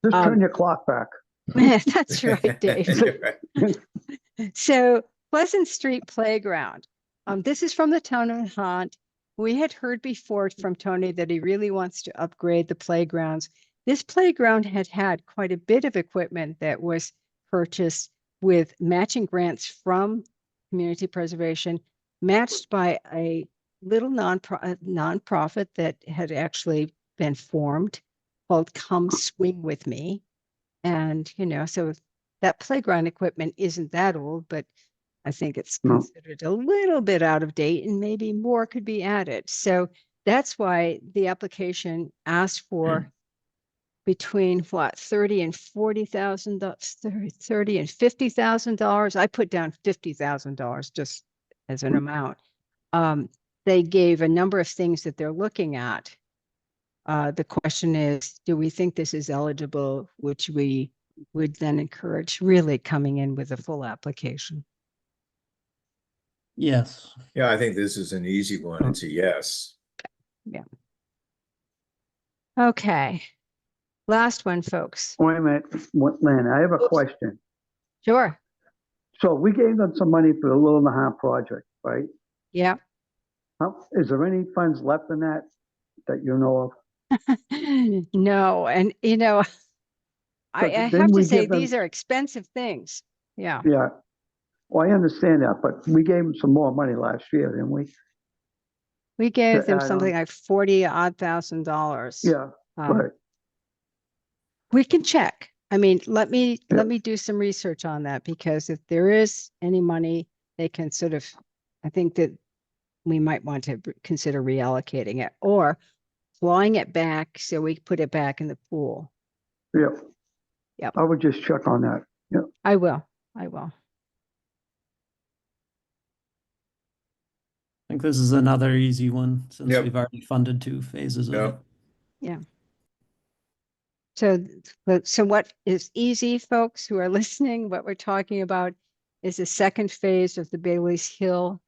Just turn your clock back. That's right, Dave. You're right. So Pleasant Street Playground. This is from the town of Nahant. We had heard before from Tony that he really wants to upgrade the playgrounds. This playground had quite a bit of equipment that was purchased with matching grants from community preservation, matched by a little nonprofit that had actually been formed called Come Swing With Me. And, so that playground equipment isn't that old, but I think it's No. considered a little bit out of date and maybe more could be added. So that's why the application asked for between what, 30 and 40,000, 30 and $50,000. I put down $50,000 just as an amount. They gave a number of things that they're looking at. The question is, do we think this is eligible, which we would then encourage really coming in with a full application? Yes. Yeah, I think this is an easy one. It's a yes. Okay. Last one, folks. Wait a minute, Lynn, I have a question. Sure. So we gave them some money for the Little Nahant project, right? Yeah. Is there any funds left in that you know of? No. And, I Didn't have to we say, give them- these are expensive things. Yeah. Yeah. Well, I understand that, but we gave them some more money last year, didn't we? We gave To them add something on. like $40,000. Yeah, right. We can check. I mean, let me do some research on that, because if there is any money, they can sort of, I think that we might want to consider reallocating it or clawing it back so we put it back in the pool. Yeah. Yep. I would just check on that. Yeah. I will. I think this is another easy one since Yep. we've already funded 2 phases of it. Yep. Yeah. So what is easy, folks who are listening, what we're talking about is the second phase of the Bailey's Hill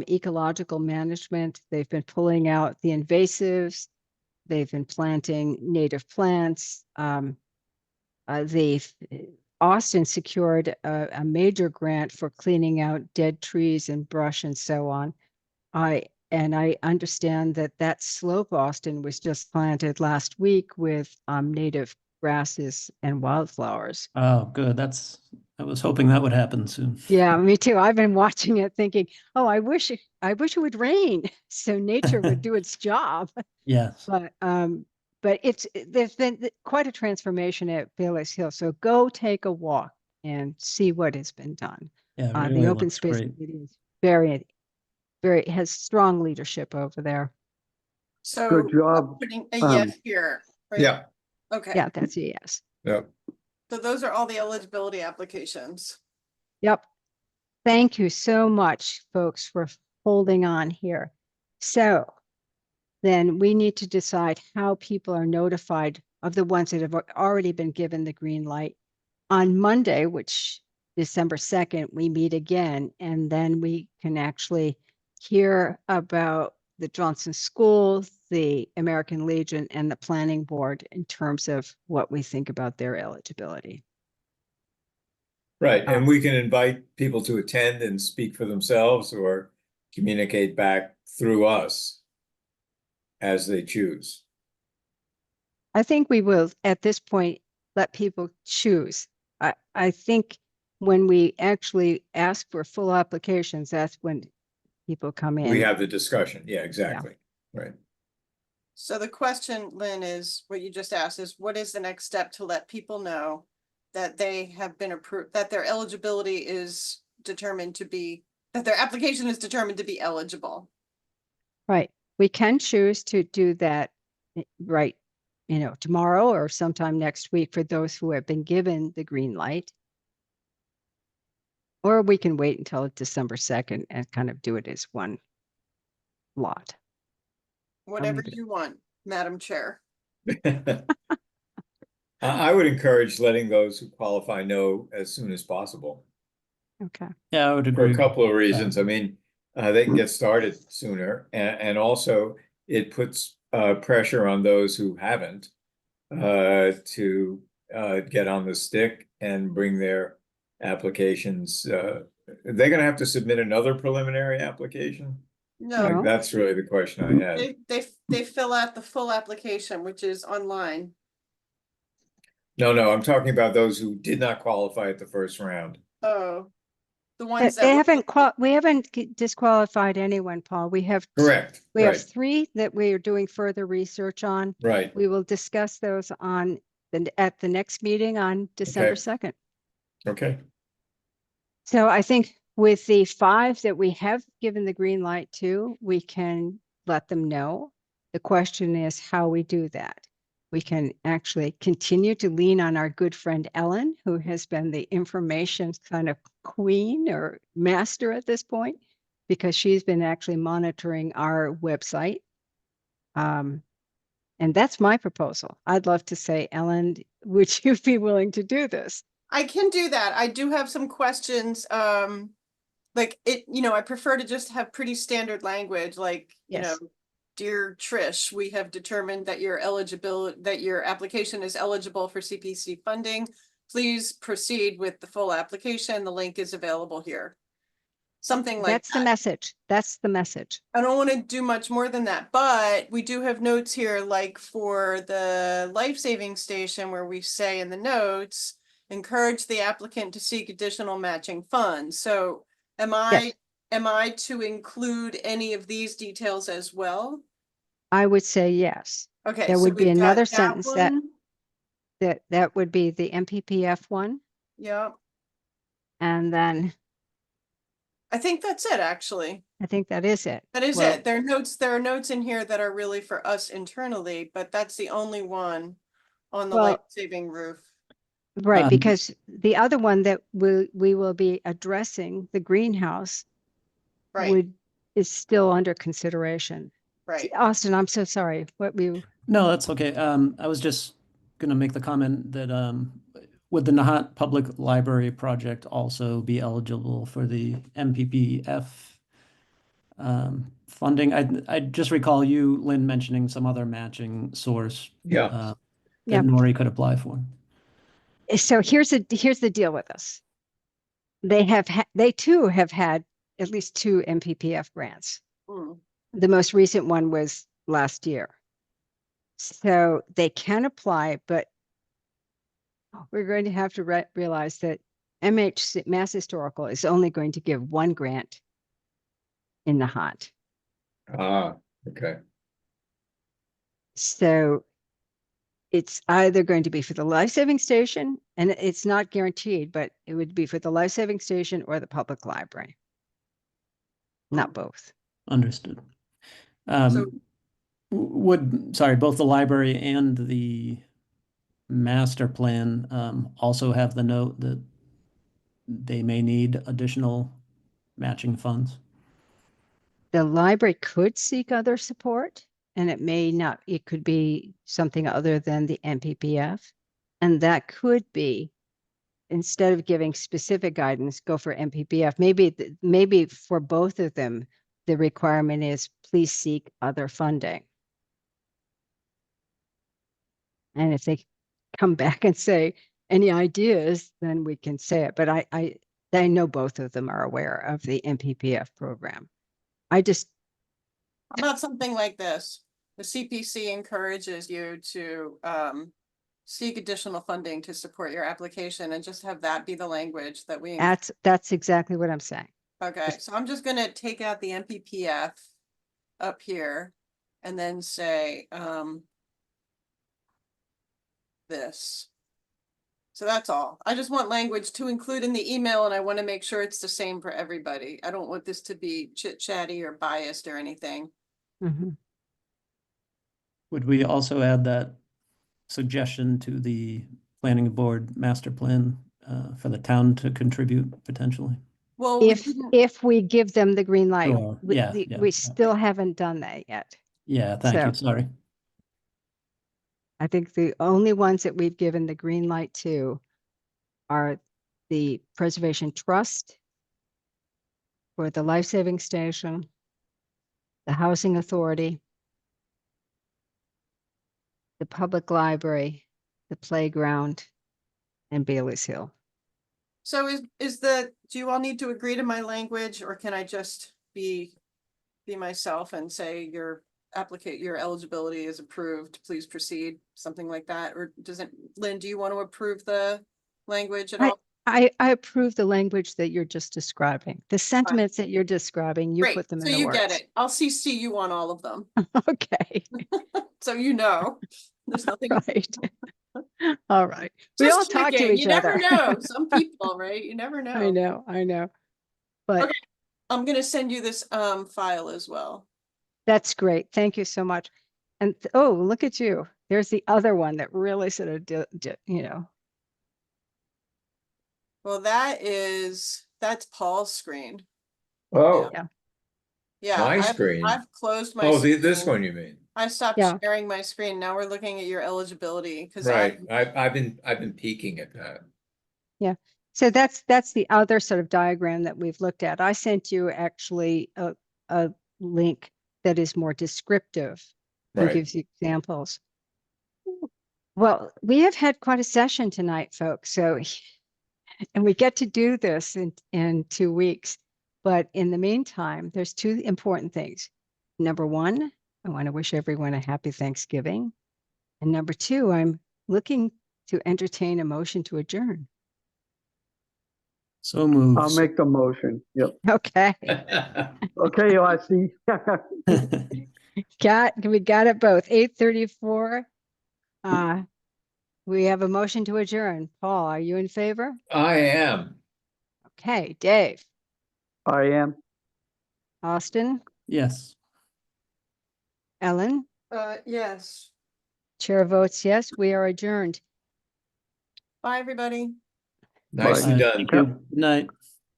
ecological management. They've been pulling out the invasives. They've been planting native plants. Austin secured a major grant for cleaning out dead trees and brush and so on. I understand that slope, Austin, was just planted last week with native grasses and wildflowers. Oh, good. I was hoping that would happen soon. Yeah, me too. I've been watching it thinking, oh, I wish it would rain so nature would do its job. Yes. But there's been quite a transformation at Bailey's Hill. So go take a walk and see what has been done. Yeah, The really open looks space great. committee is very has strong leadership over there. So Good job. putting a yes here. Right? Yeah. Okay. Yeah, that's a yes. Yep. So those are all the eligibility applications. Yep. Thank you so much, folks, for holding on here. So then we need to decide how people are notified of the ones that have already been given the green light. On Monday, which December 2nd, we meet again, and then we can actually hear about the Johnson School, the American Legion, and the Planning Board in terms of what we think about their eligibility. Right. And we can invite people to attend and speak for themselves or communicate back through us as they choose. I think we will, at this point, let people choose. I think when we actually ask for full applications, that's when people come in. We have the discussion. Yeah, exactly. Right. So the question, Lynn, is what you just asked is what is the next step to let people know that they have been approved, that their eligibility is determined to be, that their application is determined to be eligible? Right. We can choose to do that right, tomorrow or sometime next week for those who have been given the green light. Or we can wait until December 2nd and kind of do it as one lot. Whatever leave it. you want, Madam Chair. I would encourage letting those who qualify know as soon as possible. Okay. Yeah, I would For agree. a couple of reasons. I mean, they can get started sooner, and also it puts pressure on those who haven't to get on the stick and bring their applications. They're gonna have to submit another preliminary application? No, Like, No. that's really the question I had. they fill out the full application, which is online. No, I'm talking about those who did not qualify at the first round. Oh, the ones They that, haven't we haven't disqualified anyone, Paul. We have Correct, we have right, 3 that we are doing further research on. right. We will discuss those at the next meeting on December 2nd. Okay, So I think with the 5 that we have given the green light to, we can let them know. The question is how we do that. We can actually continue to lean on our good friend Ellen, who has been the information kind of queen or master at this point, because she's been actually monitoring our website. And that's my proposal. I'd love to say, Ellen, would you be willing to do this? I can do that. I do have some questions. Like I prefer to just have pretty standard language, like, Yes. Dear Trish, we have determined that your application is eligible for CPC funding. Please proceed with the full application. The link is available here. Something like That's the that. message. That's the message. I don't want to do much more than that, but we do have notes here, like for the life-saving station where we say in the notes, encourage the applicant to seek additional matching funds. So am I to include any of these details as well? I would say yes. Okay, There so would be we've got another that sentence one. that would be the MPPF one. Yeah, And then I think that's it, actually. I think that is it. That is Well, it. There are notes in here that are really for us internally, but that's the only one on the Well- life-saving roof. Right, Um, because the other one that we will be addressing, the greenhouse, Right, is still under consideration. right. Austin, I'm so sorry. No, that's okay. I was just gonna make the comment that would the Nahant Public Library project also be eligible for the MPPF funding? I just recall you, Lynn, mentioning some other matching source yeah, Yeah. that Nori could apply for. So here's the deal with us. They too have had at least 2 MPPF grants. Mm. The most recent one was last year. So they can apply, but we're going to have to realize that MH Mass Historical is only going to give 1 grant in Nahant. okay, So it's either going to be for the life-saving station, and it's not guaranteed, but it would be for the life-saving station or the public library. Not both. Understood. So- Sorry, both the library and the master plan also have the note that they may need additional matching funds? The library could seek other support, and it could be something other than the MPPF. And that could be, instead of giving specific guidance, go for MPPF. Maybe for both of them, the requirement is please seek other funding. And if they come back and say any ideas, then we can say it. But I know both of them are aware of the MPPF program. How about something like this? The CPC encourages you to seek additional funding to support your application and just have that be the language that we. That's exactly what I'm saying. Okay, so I'm just gonna take out the MPPF up here and then say, this. So that's all. I just want language to include in the email and I want to make sure it's the same for everybody. I don't want this to be chit chatty or biased or anything. Mhm. Would we also add that suggestion to the planning board master plan for the town to contribute potentially? Well, we If, didn't- if we give them the green light, Sure. Yeah, yeah, we yeah. still haven't done that yet. Yeah, thank you, So- sorry. I think the only ones that we've given the green light to are the Preservation Trust for the Life Saving Station, the Housing Authority, the Public Library, the Playground, and Bailey's Hill. So do you all need to agree to my language or can I just be myself and say your eligibility is approved, please proceed, something like that? Or Lynn, do you want to approve the language at all? I approve the language that you're just describing. The sentiments that you're describing, you Great, put them so in the you words. get it. I'll CC you on all of them, Okay, so you know. There's nothing. right. All right. We Just all talk to checking. each You never other. know. Some people, right? You never know. I know. But Okay. I'm gonna send you this file as well. that's great. Thank you so much. And oh, look at you. There's the other one that really sort of Well, that's Paul's screen. Oh, Yeah, my screen. I've closed my. oh, this screen. one you mean? I stopped Yeah. sharing my screen. Now we're looking at your eligibility because Right, I've been peeking at that. So that's the other sort of diagram that we've looked at. I sent you actually a link that is more descriptive and Right. gives you examples. Well, we have had quite a session tonight, folks. So, and we get to do this in 2 weeks. But in the meantime, there's two important things. Number one, I want to wish everyone a happy Thanksgiving. And number two, I'm looking to entertain a motion to adjourn. So moved. I'll make the motion. Yep. Okay. Okay, I see. We got it both. 8:34. We have a motion to adjourn. Paul, are you in favor? I am. Okay, Dave, I am. Austin, Yes. Ellen, yes. chair votes yes, we are adjourned. Bye, everybody. Nicely Bye. done. Thank you. Good night.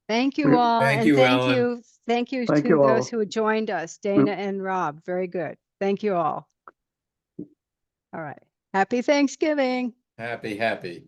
Thank you all. Thank And you, thank Ellen. you. Thank you Thank to you those all. who joined us, Dana and Rob. Very good. Thank you all. All right. Happy Thanksgiving. Happy.